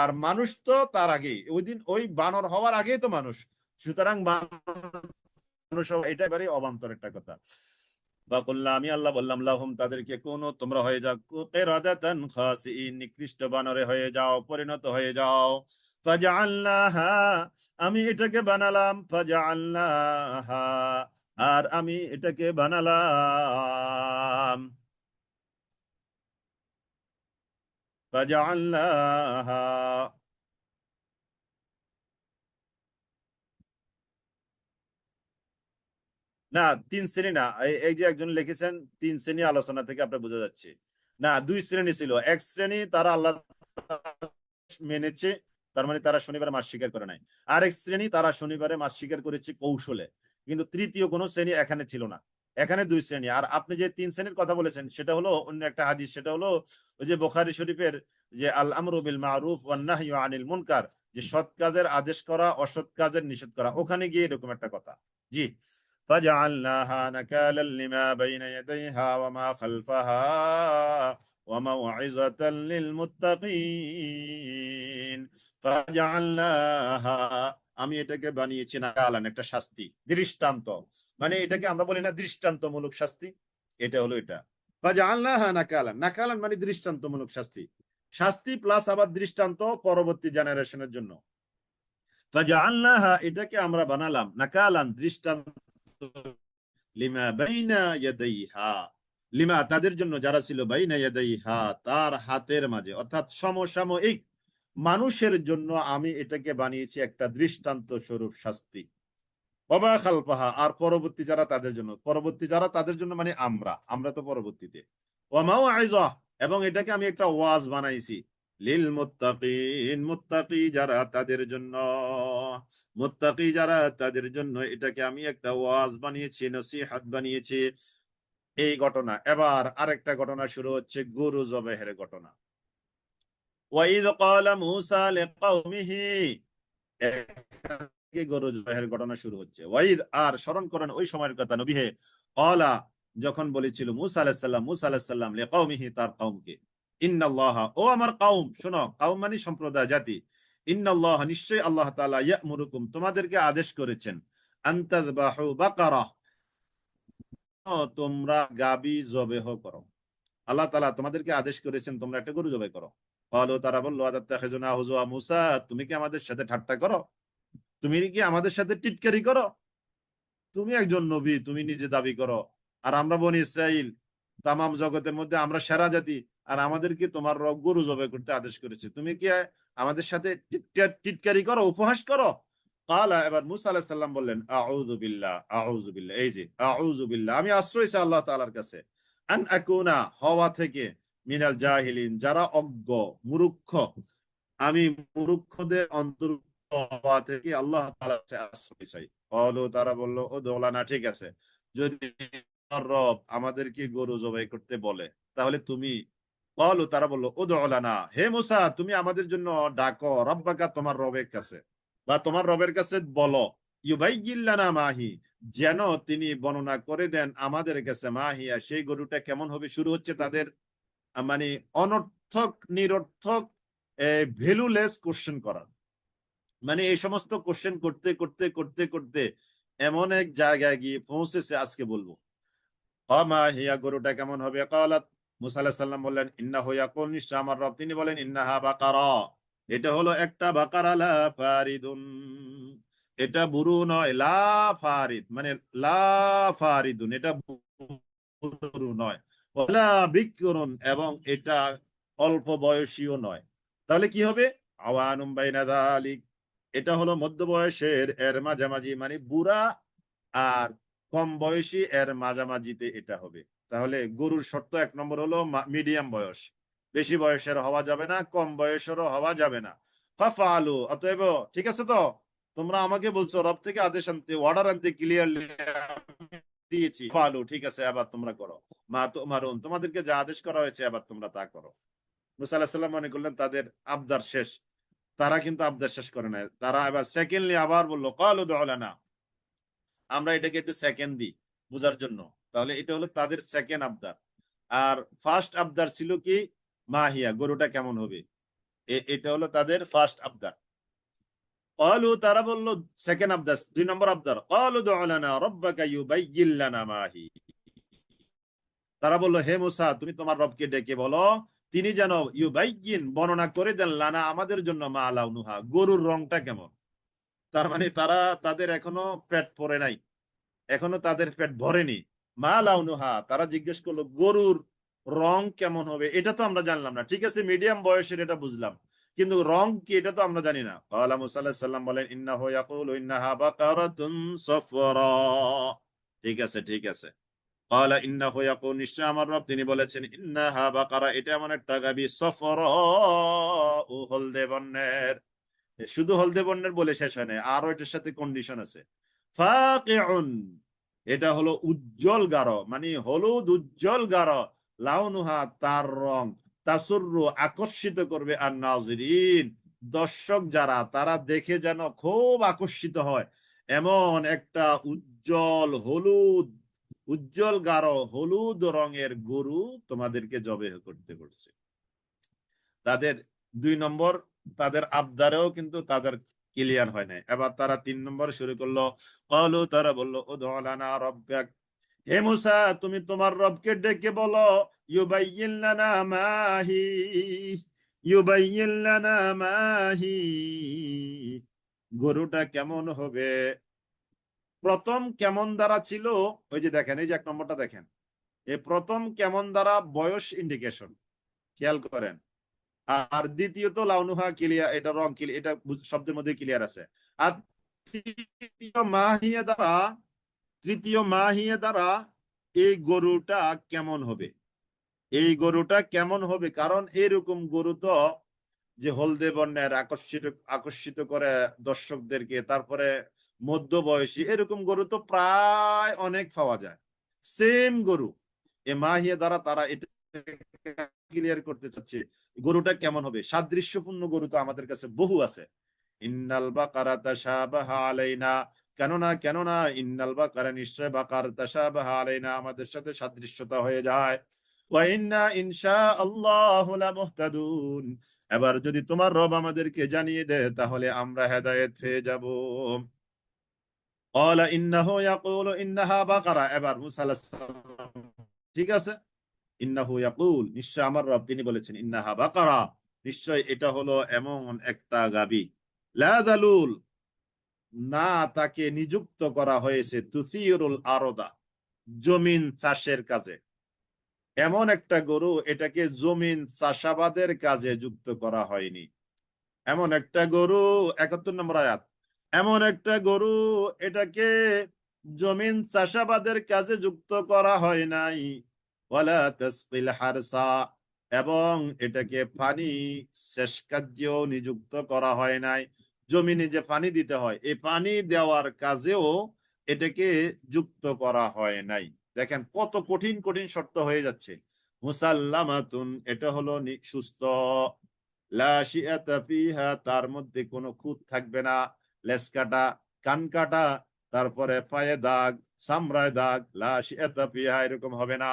আর মানুষ তো তার আগে, ওই দিন ওই বানর হওয়ার আগেই তো মানুষ, সুতরাং মানুষ এটা এবারে অবান্তর একটা কথা। বা বললাম, আমি আল্লাহ বললাম লাহুম তাদেরকে, কোন তোমরা হয়ে যাও কিরাদাতান খাসিইন, নিকৃষ্ট বানরে হয়ে যাও, পরিণত হয়ে যাও। ফাজআলনাহা, আমি এটাকে বানালাম, ফাজআলনাহা, আর আমি এটাকে বানালাম, ফাজআলনাহা। না, 3 শ্রেণী না, এই যে একজন লিখেছেন 3 শ্রেণী, আলোচনা থেকে আপনার বোঝা যাচ্ছে। না, 2 শ্রেণী ছিল। এক শ্রেণী তারা আল্লাহ মেনেছে, তার মানে তারা শনিবারে মাস স্বীকার করে নাই। আরেক শ্রেণী তারা শনিবারে মাস স্বীকার করেছে কৌশলে, কিন্তু তৃতীয় কোনো শ্রেণী এখানে ছিল না। এখানে 2 শ্রেণী। আর আপনি যে 3 শ্রেণীর কথা বলেছেন সেটা হলো অন্য একটা হাদিস, সেটা হলো ওই যে বুখারী শরীফের যে আল আমরু বিল মারুফ ওয়ান নাহয়ু আনিল মুনকার, যে সৎ কাজের আদেশ করা, অসৎ কাজের নিষেধ করা, ওখানে গিয়ে এরকম একটা কথা। জি। فجعلناها نكالا لما بين يديها وما خلفها وموعظة للمتقين فجعلناها, আমি এটাকে বানিয়েছি নাকালান, একটা শাস্তি, দৃষ্টান্ত। মানে এটাকে আমরা বলি না দৃষ্টান্তমূলক শাস্তি, এটা হলো এটা। ফাজআলনাহা নাকালান, নাকালান মানে দৃষ্টান্তমূলক শাস্তি, শাস্তি প্লাস আবার দৃষ্টান্ত পরবর্তী জেনারেশনের জন্য। ফাজআলনাহা, এটাকে আমরা বানালাম, নাকালান দৃষ্টান্ত, লিমা বাইনা ইয়াদাইহা, লিমা তাদের জন্য যারা ছিল বাইনা ইয়াদাইহা তার হাতের মাঝে, অর্থাৎ সমসাময়িক মানুষের জন্য আমি এটাকে বানিয়েছি একটা দৃষ্টান্ত স্বরূপ শাস্তি। ওমা খালফাহা, আর পরবর্তী যারা তাদের জন্য, পরবর্তী যারা তাদের জন্য মানে আমরা তো পরবর্তীতে। ওয়ামাউ আইজা, এবং এটাকে আমি একটা ওয়াজ বানাইছি, লিল মুত্তাকিন, মুত্তাকি যারা তাদের জন্য, মুত্তাকি যারা তাদের জন্য এটাকে আমি একটা ওয়াজ বানিয়েছি, নসিহত বানিয়েছি। এই ঘটনা। এবার আরেকটা ঘটনা শুরু হচ্ছে, গরু জবেহের ঘটনা। ওয়াইদ ক্বালা মূসা লিকাওমিহি, গরু জবেহের ঘটনা শুরু হচ্ছে। ওয়াইদ, আর স্মরণ করেন ওই সময়ের কথা, নবী হে, ক্বালা যখন বলেছিল মুসা আলাইহিস সালাম, মুসা আলাইহিস সালাম লিকাওমিহি, তার কওমকে, ইন্নাল্লাহা, ও আমার কওম, শোনো, কওম মানে সম্প্রদায়, জাতি, ইন্নাল্লাহা, নিশ্চয়ই আল্লাহ তাআলা, ইয়া'মুরুকুম, তোমাদেরকে আদেশ করেছেন, আন তাযবাহু বাকারা, তোমরা গাবী জবেহ করো। আল্লাহ তাআলা তোমাদেরকে আদেশ করেছেন তোমরা একটা গরু জবাই করো। ক্বালু, তারা বলল, আতাত্তাখিযুনা হুজুয়া, মুসা তুমি কি আমাদের সাথে ঠাট্টা করো, তুমি কি আমাদের সাথে টিটকারি করো? তুমি একজন নবী, তুমি নিজে দাবি করো, আর আমরা বনি ইসরাইল, তামাম জগতের মধ্যে আমরা সেরা জাতি, আর আমাদেরকে তোমার রব গরু জবাই করতে আদেশ করেছে, তুমি কি আমাদের সাথে টিটকারি করো, উপহাস করো? ক্বালা, এবার মুসা আলাইহিস সালাম বললেন, আউযু বিল্লাহ, আউযু বিল্লাহ, এই যে আউযু বিল্লাহ, আমি আশ্রয় চাই আল্লাহ তাআলার কাছে, আন আকুনা, হওয়া থেকে, মিনাল জাহিলিন, যারা অজ্ঞ, মূর্খ, আমি মূর্খদের অন্তর্ভুক্ত হওয়া থেকে আল্লাহ তাআলার কাছে আশ্রয় চাই। ক্বালু, তারা বলল, ও দৌলানা, ঠিক আছে, যদি আমার রব আমাদেরকে গরু জবাই করতে বলে তাহলে তুমি, ক্বালু, তারা বলল, ও দৌলানা, হে মুসা তুমি আমাদের জন্য ডাকো, রব্বাকা, তোমার রবের কাছে, বা তোমার রবের কাছে বলো, ইউবাইয়্যিন লানা মাহি, যেন তিনি বর্ণনা করে দেন আমাদের কাছে, মাহিয়া, সেই গরুটা কেমন হবে। শুরু হচ্ছে তাদের মানে অনর্থক, নিরর্থক, ভ্যালুলেস কোশ্চেন করা। মানে এই সমস্ত কোশ্চেন করতে করতে করতে করতে এমন এক জায়গায় গিয়ে পৌঁছেছে, আজকে বলবো। মা হিয়া, গরুটা কেমন হবে? ক্বালাত, মুসা আলাইহিস সালাম বললেন, ইন্নাহু ইয়াকুল, নিশ্চয় আমার রব তিনি বলেন, ইন্নাহা বাকারা, এটা হলো একটা বাকারা, লা ফারিদুন, এটা বুরু নয়, লা ফারিদ মানে লা ফারিদুন, এটা বুরু নয়, ওয়ালা বিকরুন, এবং এটা অল্প বয়সীও নয়। তাহলে কি হবে? আওয়ানুম বাইনা যালিক, এটা হলো মধ্য বয়সের, এর মাঝামাঝি, মানে বুড়া আর কম বয়সী এর মাঝামাঝিতে এটা হবে। তাহলে গরুর শর্ত 1 নম্বর হলো মিডিয়াম বয়স, বেশি বয়সের হওয়া যাবে না, কম বয়সেরও হওয়া যাবে না। ফাফআলু, অতএব ঠিক আছে, তো তোমরা আমাকে বলছো রব থেকে আদেশ আনতে, অর্ডার আনতে, ক্লিয়ারলি দিয়েছি, ফালু, ঠিক আছে, এবার তোমরা করো, মা তুমারুন, তোমাদেরকে যা আদেশ করা হয়েছে এবার তোমরা তা করো। মুসা আলাইহিস সালাম মনে করলেন তাদের আবদার শেষ, তারা কিন্তু আবদার শেষ করে নাই, তারা এবার সেকেন্ডলি আবার বললো, ক্বালু উদউ লানা, আমরা এটাকে একটু সেকেন্ড দিই বোঝার জন্য। তাহলে এটা হলো তাদের সেকেন্ড আবদার। আর ফার্স্ট আবদার ছিল কি, মাহিয়া, গরুটা কেমন হবে, এটা হলো তাদের ফার্স্ট আবদার। ক্বালু, তারা বলল, সেকেন্ড আবদার, 2 নম্বর আবদার, ক্বালু দু'আ লানা রাব্বাকা ইউবাইয়্যিন লানা মা হি। তারা বলল, হে মুসা, তুমি তোমার রবকে ডেকে বলো তিনি যেন ইউবাইয়্যিন, বর্ণনা করে দেন, লানা, আমাদের জন্য, মা লাউনুহা, গরুর রংটা কেমন। তার মানে তারা, তাদের এখনো পেট পড়ে নাই, এখনো তাদের পেট ভরেনি। মা লাউনুহা, তারা জিজ্ঞেস করলো গরুর রং কেমন হবে, এটা তো আমরা জানলাম না। ঠিক আছে, মিডিয়াম বয়সের এটা বুঝলাম, কিন্তু রং কি এটা তো আমরা জানি না। ক্বালা মুসা আলাইহিস সালাম বলেন, ইন্নাহু ইয়াকুলু ইন্নাহা বাকারাতুন সাফরা। ঠিক আছে, ঠিক আছে। ক্বালা ইন্নাহু ইয়াকুল, নিশ্চয় আমার রব তিনি বলেছেন, ইন্নাহা বাকারা, এটা এমন একটা গাবি, সাফরা, ও হলদে বর্ণের। শুধু হলদে বর্ণের বলে শেষ হয় না, আরো এটার সাথে কন্ডিশন আছে। ফাকিউন, এটা হলো উজ্জ্বল গাঢ়, মানে হলুদ উজ্জ্বল গাঢ়। লাউনুহা, তার রং। তাসুররু, আকর্ষিত করবে। আর নাজিরিন, দর্শক যারা, তারা দেখে যেন খুব আকর্ষিত হয়, এমন একটা উজ্জ্বল হলুদ, উজ্জ্বল গাঢ় হলুদ রঙের গরু তোমাদেরকে জবেহ করতে বলছে। তাদের 2 নম্বর, তাদের আবদারেও কিন্তু তাদের ক্লিয়ার হয় নাই। এবার তারা 3 নম্বর শুরু করলো। ক্বালু, তারা বললো, উদউ লানা রাব্বাক, হে মুসা, তুমি তোমার রবকে ডেকে বলো, ইউবাইয়্যিন লানা মা হি, ইউবাইয়্যিন লানা মা হি, গরুটা কেমন হবে। প্রথম কেমন দ্বারা ছিল, ওই যে দেখেন, এই যে 1 নম্বরটা দেখেন, এই প্রথম কেমন দ্বারা বয়স ইন্ডিকেশন, খেয়াল করেন। আর দ্বিতীয়ত লাউনুহা, ক্লিয়ার, এটা রং ক্লিয়ার, এটা শব্দের মধ্যে ক্লিয়ার আছে। আর তৃতীয় মাহিয়া দ্বারা, তৃতীয় মাহিয়া দ্বারা এই গরুটা কেমন হবে, এই গরুটা কেমন হবে, কারণ এরকম গরু তো যে হলদে বর্ণের, আকর্ষিত আকর্ষিত করে দর্শকদেরকে, তারপরে মধ্য বয়সী, এরকম গরু তো প্রায় অনেক পাওয়া যায়, সেম গরু। এ মাহিয়া দ্বারা তারা এটা ক্লিয়ার করতে চাচ্ছে গরুটা কেমন হবে। সাদৃশ্যপূর্ণ গরু তো আমাদের কাছে বহু আছে। ইন্নাল বাকারা তাশাবাহা আলাইনা, কেননা কেননা ইন্নাল বাকারা, নিশ্চয় বাকার, তাশাবাহা আলাইনা, আমাদের সাথে সাদৃশ্যতা হয়ে যায়। ওয়া ইন্না ইনশাআল্লাহু লামুহতাদুন, এবার যদি তোমার রব আমাদেরকে জানিয়ে দেয় তাহলে আমরা হেদায়েত পেয়ে যাব। ক্বালা ইন্নাহু ইয়াকুলু ইন্নাহা বাকারা, এবার মুসা আলাইহিস সালাম, ঠিক আছে, ইন্নাহু ইয়াকুল, নিশ্চয় আমার রব তিনি বলেছেন, ইন্নাহা বাকারা, নিশ্চয় এটা হলো এমন একটা গাবি, লা যালুল, না তাকে নিযুক্ত করা হয়েছে, তুসিরুল আরদা, জমিন চাষের কাজে। এমন একটা গরু, এটাকে জমিন চাষাবাদের কাজে যুক্ত করা হয়নি। এমন একটা গরু, 71 নম্বর আয়াত, এমন একটা গরু, এটাকে জমিন চাষাবাদের কাজে যুক্ত করা হয় নাই। ওয়ালা তাসকিল হারসা, এবং এটাকে পানি সেচ কার্যেও নিযুক্ত করা হয় নাই। জমিনে যে পানি দিতে হয়, এই পানি দেওয়ার কাজেও এটাকে যুক্ত করা হয় নাই। দেখেন কত কঠিন কঠিন শর্ত হয়ে যাচ্ছে। মুসাল্লামাতুন, এটা হলো সুস্থ, লা শিয়াতা ফিহা, তার মধ্যে কোনো খুঁত থাকবে না, লেজ কাটা, কান কাটা, তারপরে পায়ে দাগ, চামড়ায় দাগ, লা শিয়াতা ফিহা, এরকম হবে না।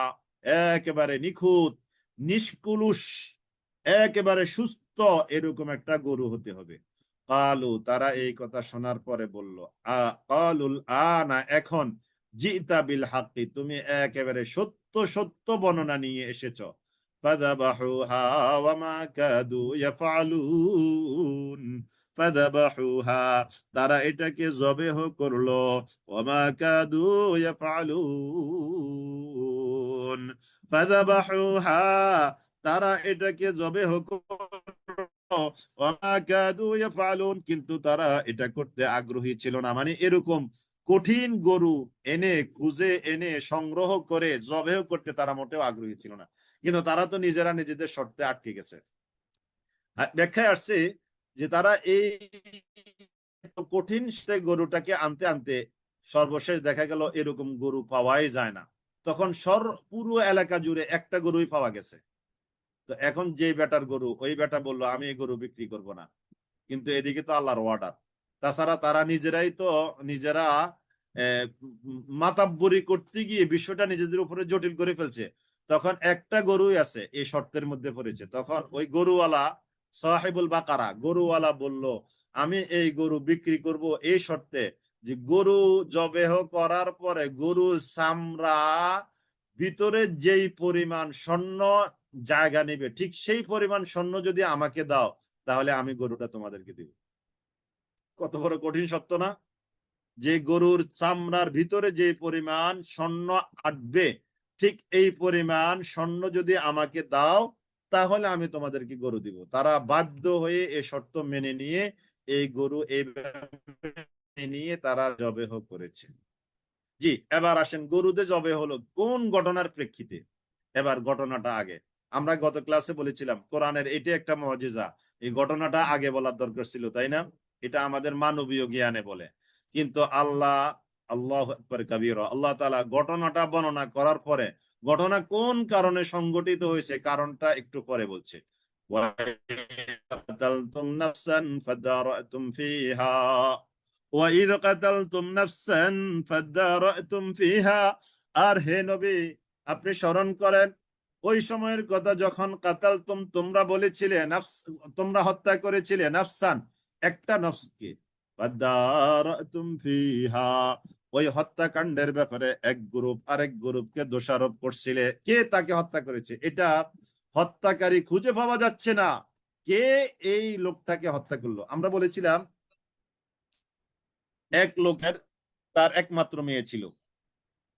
একেবারে নিখুঁত, নিষ্কুলুষ, একেবারে সুস্থ, এরকম একটা গরু হতে হবে। কালু, তারা এই কথা শোনার পরে বলল, কালুল আনা, এখন, জিতা বিল হাক্কি, তুমি একেবারে সত্য সত্য বর্ণনা নিয়ে এসেছো। ফাযাবাহুহা ওয়া মা কাদু ইয়াফআলুন, ফাযাবাহুহা, তারা এটাকে জবেহ করলো, ওয়া মা কাদু ইয়াফআলুন, ফাযাবাহুহা, তারা এটাকে জবেহ করলো, ওয়া মা কাদু ইয়াফআলুন, কিন্তু তারা এটা করতে আগ্রহী ছিল না। মানে এরকম কঠিন গরু এনে, খুঁজে এনে, সংগ্রহ করে জবেহ করতে তারা মোটেও আগ্রহী ছিল না। কিন্তু তারা তো নিজেরা নিজেদের শর্তে আটকে গেছে। ব্যাখ্যায় আসছে যে তারা এই কঠিন সে গরুটাকে আনতে আনতে সর্বশেষ দেখা গেল এরকম গরু পাওয়াই যায় না। তখন পুরো এলাকা জুড়ে একটা গরুই পাওয়া গেছে। তো এখন যে বেটার গরু, ওই বেটা বললো আমি এই গরু বিক্রি করব না, কিন্তু এদিকে তো আল্লাহর অর্ডার। তাছাড়া তারা নিজেরাই তো নিজেরা মাতাব্বরি করতে গিয়ে বিষয়টা নিজেদের উপরে জটিল করে ফেলছে, তখন একটা গরুই আছে এই শর্তের মধ্যে পড়েছে, তখন ওই গরুওয়ালা সাহেবুল বাকারা গরুওয়ালা বলল আমি এই গরু বিক্রি করব এই শর্তে যে গরু জবেহ করার পরে গরু চামড়া ভিতরে যেই পরিমাণ স্বর্ণ জায়গা নিবে ঠিক সেই পরিমাণ স্বর্ণ যদি আমাকে দাও তাহলে আমি গরুটা তোমাদেরকে দিব। কত বড় কঠিন সত্য না, যে গরুর চামড়ার ভিতরে যে পরিমাণ স্বর্ণ আটবে ঠিক এই পরিমাণ স্বর্ণ যদি আমাকে দাও তাহলে আমি তোমাদেরকে গরু দিব। তারা বাধ্য হয়ে এই শর্ত মেনে নিয়ে এই গরু নিয়ে তারা জবেহ করেছে। জি, এবার আসেন গরুতে জবে হলো কোন ঘটনার প্রেক্ষিতে। এবার ঘটনাটা আগে, আমরা গত ক্লাসে বলেছিলাম কোরআনের এটা একটা মুজিজা, এই ঘটনাটা আগে বলার দরকার ছিল, তাই না? এটা আমাদের মানবীয় জ্ঞানে বলে, কিন্তু আল্লাহু আকবার কাবীরা, আল্লাহ তাআলা ঘটনাটা বর্ণনা করার পরে ঘটনা কোন কারণে সংঘটিত হয়েছে কারণটা একটু পরে বলছে। وَإِذْ قَتَلْتُمْ نَفْسًا فَادَّارَأْتُمْ فِيهَا, আর হে নবী আপনি স্মরণ করেন ওই সময়ের কথা যখন কাতালতুম তোমরা বলেছিলে নাফস, তোমরা হত্যা করেছিলে নাফসান একটা নফসকে, ফাদারাতুম ফিহা ওই হত্যাকাণ্ডের ব্যাপারে এক গ্রুপ আরেক গ্রুপকে দোষারোপ করছিলে কে তাকে হত্যা করেছে, এটা হত্যাকারী খুঁজে পাওয়া যাচ্ছে না, কে এই লোকটাকে হত্যা করলো। আমরা বলেছিলাম এক লোকের তার একমাত্র মেয়ে ছিল,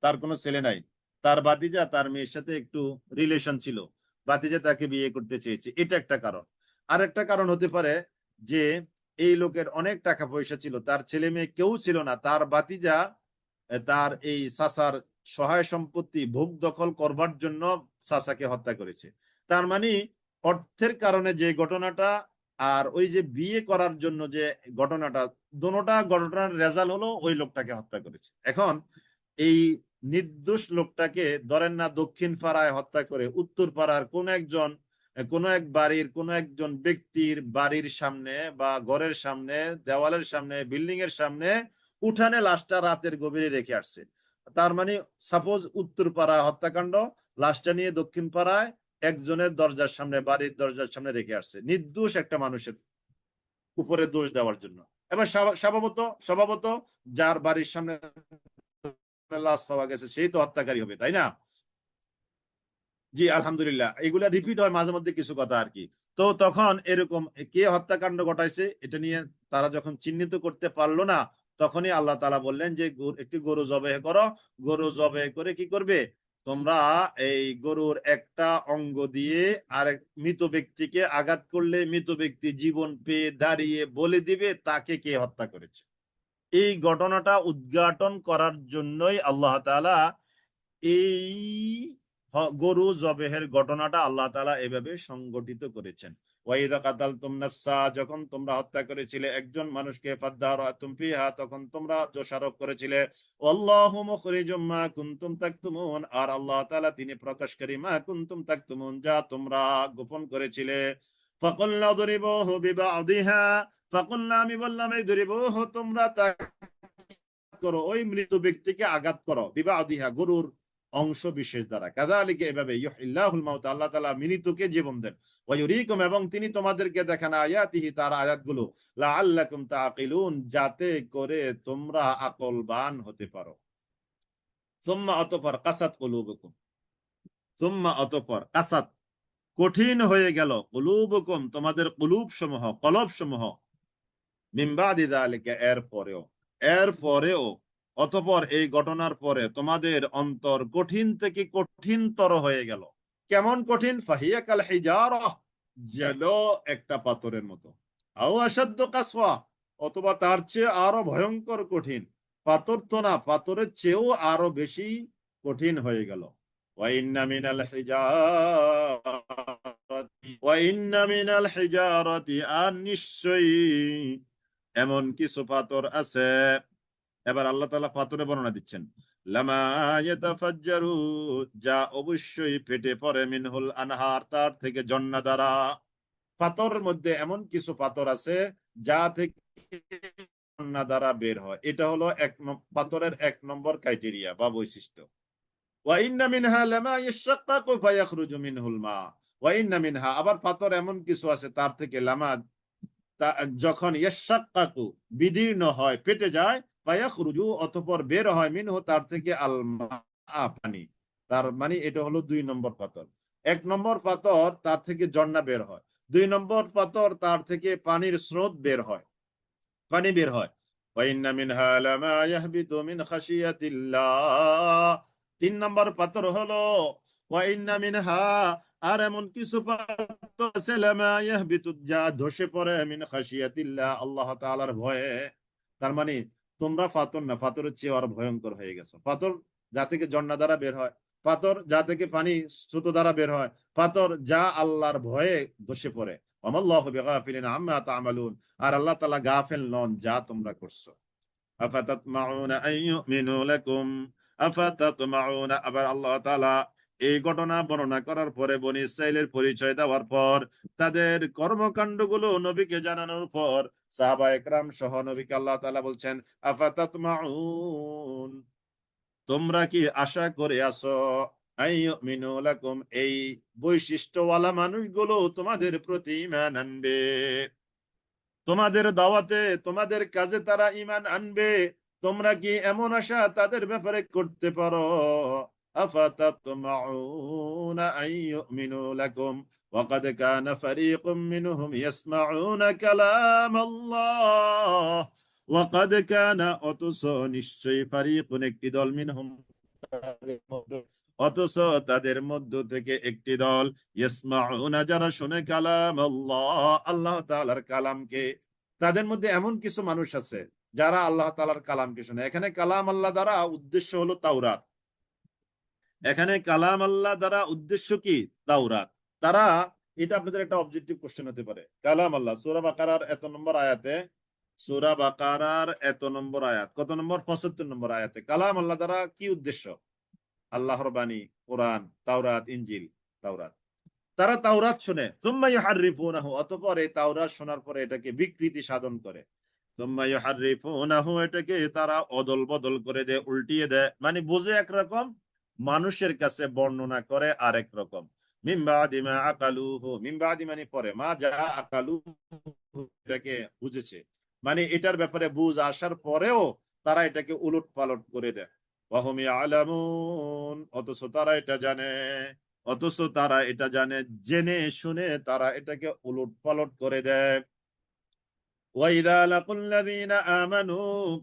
তার কোনো ছেলে নাই, তার ভাতিজা তার মেয়ের সাথে একটু রিলেশন ছিল, ভাতিজা তাকে বিয়ে করতে চেয়েছে, এটা একটা কারণ। আর একটা কারণ হতে পারে যে এই লোকের অনেক টাকা পয়সা ছিল, তার ছেলে মেয়ে কেউ ছিল না, তার ভাতিজা তার এই চাচার সহায় সম্পত্তি ভোগ দখল করবার জন্য চাচাকে হত্যা করেছে। তার মানে অর্থের কারণে যে ঘটনাটা আর ওই যে বিয়ে করার জন্য যে ঘটনাটা, দোনোটা ঘটনার রেজাল্ট হলো ওই লোকটাকে হত্যা করেছে। এখন এই নির্দোষ লোকটাকে ধরেন না দক্ষিণ পাড়ায় হত্যা করে উত্তর পাড়ার কোন এক বাড়ির কোন একজন ব্যক্তির বাড়ির সামনে বা ঘরের সামনে দেওয়ালের সামনে বিল্ডিং এর সামনে উঠানে লাশটা রাতের গভীরে রেখে আসছে। তার মানে সাপোজ উত্তর পাড়া হত্যাকাণ্ড, লাশটা নিয়ে দক্ষিণ পাড়ায় একজনের দরজার সামনে বাড়ির দরজার সামনে রেখে আসছে নির্দোষ একটা মানুষের উপরে দোষ দেওয়ার জন্য। এবার স্বভাবত যার বাড়ির সামনে লাশ পাওয়া গেছে সেই তো হত্যাকারী হবে, তাই না? জি আলহামদুলিল্লাহ, এগুলা রিপিট হয় মাঝে মধ্যে কিছু কথা আর কি। তো তখন এরকম কে হত্যাকাণ্ড ঘটাইছে এটা নিয়ে তারা যখন চিহ্নিত করতে পারলো না, তখনই আল্লাহ তাআলা বললেন যে একটি গরু জবাই করো। গরু জবাই করে কি করবে তোমরা, এই গরুর একটা অঙ্গ দিয়ে আরেক মৃত ব্যক্তিকে আঘাত করলে মৃত ব্যক্তি জীবন পেয়ে দাঁড়িয়ে বলে দিবে তাকে কে হত্যা করেছে। এই ঘটনাটা উদ্ঘাটন করার জন্যই আল্লাহ তাআলা এই গরু জবেহের ঘটনাটা আল্লাহ তাআলা এভাবে সংগঠিত করেছেন। ওয়াইদা কাতালতুম নাফসা, যখন তোমরা হত্যা করেছিলে একজন মানুষকে, ফাদারাতুম ফিহা তখন তোমরা দোষারোপ করেছিলে, আল্লাহু মুখরিজুম মা কুনতুম তাকতুমুন, আর আল্লাহ তাআলা তিনি প্রকাশকারী মা কুনতুম তাকতুমুন যা তোমরা গোপন করেছিলে। ফাকুলনা দরিবুহু বিবাদিহা, ফাকুলনা আমি বললাম এই দরিবুহু তোমরা তা করো, ওই মৃত ব্যক্তিকে আঘাত করো, বিবাদিহা গরুর অংশ বিশেষ দ্বারা, কাযালিকা এভাবে ইউহিল্লাহুল মাউত আল্লাহ তাআলা মৃতকে জীবন দেন, ওয়া ইউরিকুম এবং তিনি তোমাদেরকে দেখান আয়াতিহি তার আয়াতগুলো, লাআল্লাকুম তাআকিলুন যাতে করে তোমরা আকলবান হতে পারো। সুম্মা অতঃপর কাসাত কুলুবুকুম, সুম্মা অতঃপর কাসাত কঠিন হয়ে গেল, কুলুবুকুম তোমাদের কুলুব সমূহ কলব সমূহ, মিন বাদি যালিকা এর পরেও অতঃপর এই ঘটনার পরে তোমাদের অন্তর কঠিন থেকে কঠিনতর হয়ে গেল। কেমন কঠিন? ফাহিয়া কাল হিজারাহ, যেন একটা পাথরের মতো, আও আসাদ্দু কাসওয়া অথবা তার চেয়ে আরো ভয়ঙ্কর কঠিন। পাথর তো না, পাথরের চেয়েও আরো বেশি কঠিন হয়ে গেল। আর নিশ্চয়ই এমন কিছু পাথর আছে। এবার আল্লাহ তাআলা পাথরের বর্ণনা দিচ্ছেন, লামা ইয়াতাফাজ্জারু যা অবশ্যই ফেটে পড়ে, মিনহুল আনহার তার থেকে ঝর্ণা দ্বারা। পাথরের মধ্যে এমন কিছু পাথর আছে যা থেকে জন্না দ্বারা বের হয়। এটা হলো পাথরের 1 নম্বর ক্রাইটেরিয়া বা বৈশিষ্ট্য। ওয়া ইন্না মিনহা লামা ইয়াশাক্কাকু ফায়াখরুজু মিনহুল মা। ওয়া ইন্না মিনহা, আবার পাথর এমন কিছু আছে তার থেকে লামা যখন ইয়াশাক্কাকু বিদীর্ণ হয়, ফেটে যায়, ফায়াখরুজু অতঃপর বের হয়, মিনহু তার থেকে আল মা পানি। তার মানে এটা হলো 2 নম্বর পাথর। 1 নম্বর পাথর তার থেকে ঝর্ণা বের হয়, 2 নম্বর পাথর তার থেকে পানির স্রোত বের হয়, পানি বের হয়। ওয়া ইন্না মিনহা লামা ইয়াহবিতু মিন খাশিয়াতিল্লাহ। 3 নম্বর পাথর হলো ওয়া ইন্না মিনহা, আর এমন কিছু পাথর আছে লামা ইয়াহবিতু যা ধসে পড়ে মিন খাশিয়াতিল্লাহ আল্লাহ তাআলার ভয়ে। তার মানে তোমরা পাথর না, পাথরের চেয়ে আরো ভয়ঙ্কর হয়ে গেছো। পাথর যা থেকে ঝর্ণা দ্বারা বের হয়, পাথর যা থেকে পানি স্রোত দ্বারা বের হয়, পাথর যা আল্লাহর ভয়ে ধসে পড়ে। ওয়ামাল্লাহু বিগাফিলিন আম্মা তা'মালুন, আর আল্লাহ তাআলা গাফিল নন যা তোমরা করছো। আফাতাতমাউনা আন ইউমিনু লাকুম, আফাতাতমাউনা, আবার আল্লাহ তাআলা এই ঘটনা বর্ণনা করার পরে বনি ইসরাইলের পরিচয় দেওয়ার পর, তাদের কর্মকাণ্ডগুলো নবীকে জানানোর পর সাহাবায়ে কেরাম সহ নবীকে আল্লাহ তাআলা বলছেন, আফাতাতমাউন, তোমরা কি আশা করে আছো আন ইউমিনু লাকুম, এই বৈশিষ্ট্যওয়ালা মানুষগুলো তোমাদের প্রতি ঈমান আনবে, তোমাদের দাওয়াতে তোমাদের কাজে তারা ঈমান আনবে। তোমরা কি এমন আশা তাদের ব্যাপারে করতে পারো? আফাতাতমাউনা আন ইউমিনু লাকুম ওয়াকাদ কানা ফারীকুম মিনহুম ইয়াসমাউনা কালামাল্লাহ, ওয়াকাদ কানা, অথচ নিশ্চয়ই, ফারীকুন একটি দল, মিনহুম অথচ তাদের মধ্য থেকে একটি দল, ইয়াসমাউনা যারা শুনে কালাম আল্লাহ, আল্লাহ তাআলার কালামকে। তাদের মধ্যে এমন কিছু মানুষ আছে যারা আল্লাহ তাআলার কালামকে শুনে। এখানে কালাম আল্লাহ দ্বারা উদ্দেশ্য হলো তাওরাত। এখানে কালাম আল্লাহ দ্বারা উদ্দেশ্য কি? তাওরাত। তারা, এটা আপনাদের একটা অবজেক্টিভ কোশ্চেন হতে পারে। কালাম আল্লাহ সূরা বাকারার এত নম্বর আয়াতে, সূরা বাকারার এত নম্বর আয়াত, কত নম্বর? 75 নম্বর আয়াতে কালাম আল্লাহ দ্বারা কি উদ্দেশ্য? আল্লাহর বাণী, কোরআন, তাওরাত, ইনজিল। তাওরাত, তারা তাওরাত শুনে, সুম্মা ইউহাররিফুনাহু, অতঃপর এই তাওরাত শোনার পরে এটাকে বিকৃতি সাধন করে, সুম্মা ইউহাররিফুনাহু, এটাকে তারা অদল বদল করে দেয়, উল্টিয়ে দেয়, মানে বুঝে একরকম, মানুষের কাছে বর্ণনা করে আরেক রকম। মিন বাদি মা আকালুহু, মিন বাদি মানে পরে, মা যা আকালুহু, এটাকে বুঝেছে, মানে এটার ব্যাপারে বুঝ আসার পরেও তারা এটাকে উলট পালট করে দেয়। ওয়াহুম ইয়ালামুন, অথচ তারা এটা জানে, অথচ তারা এটা জানে, জেনে শুনে তারা এটাকে উলট পালট করে দেয়। ওয়াইদা লাকুল্লাযীনা আমানু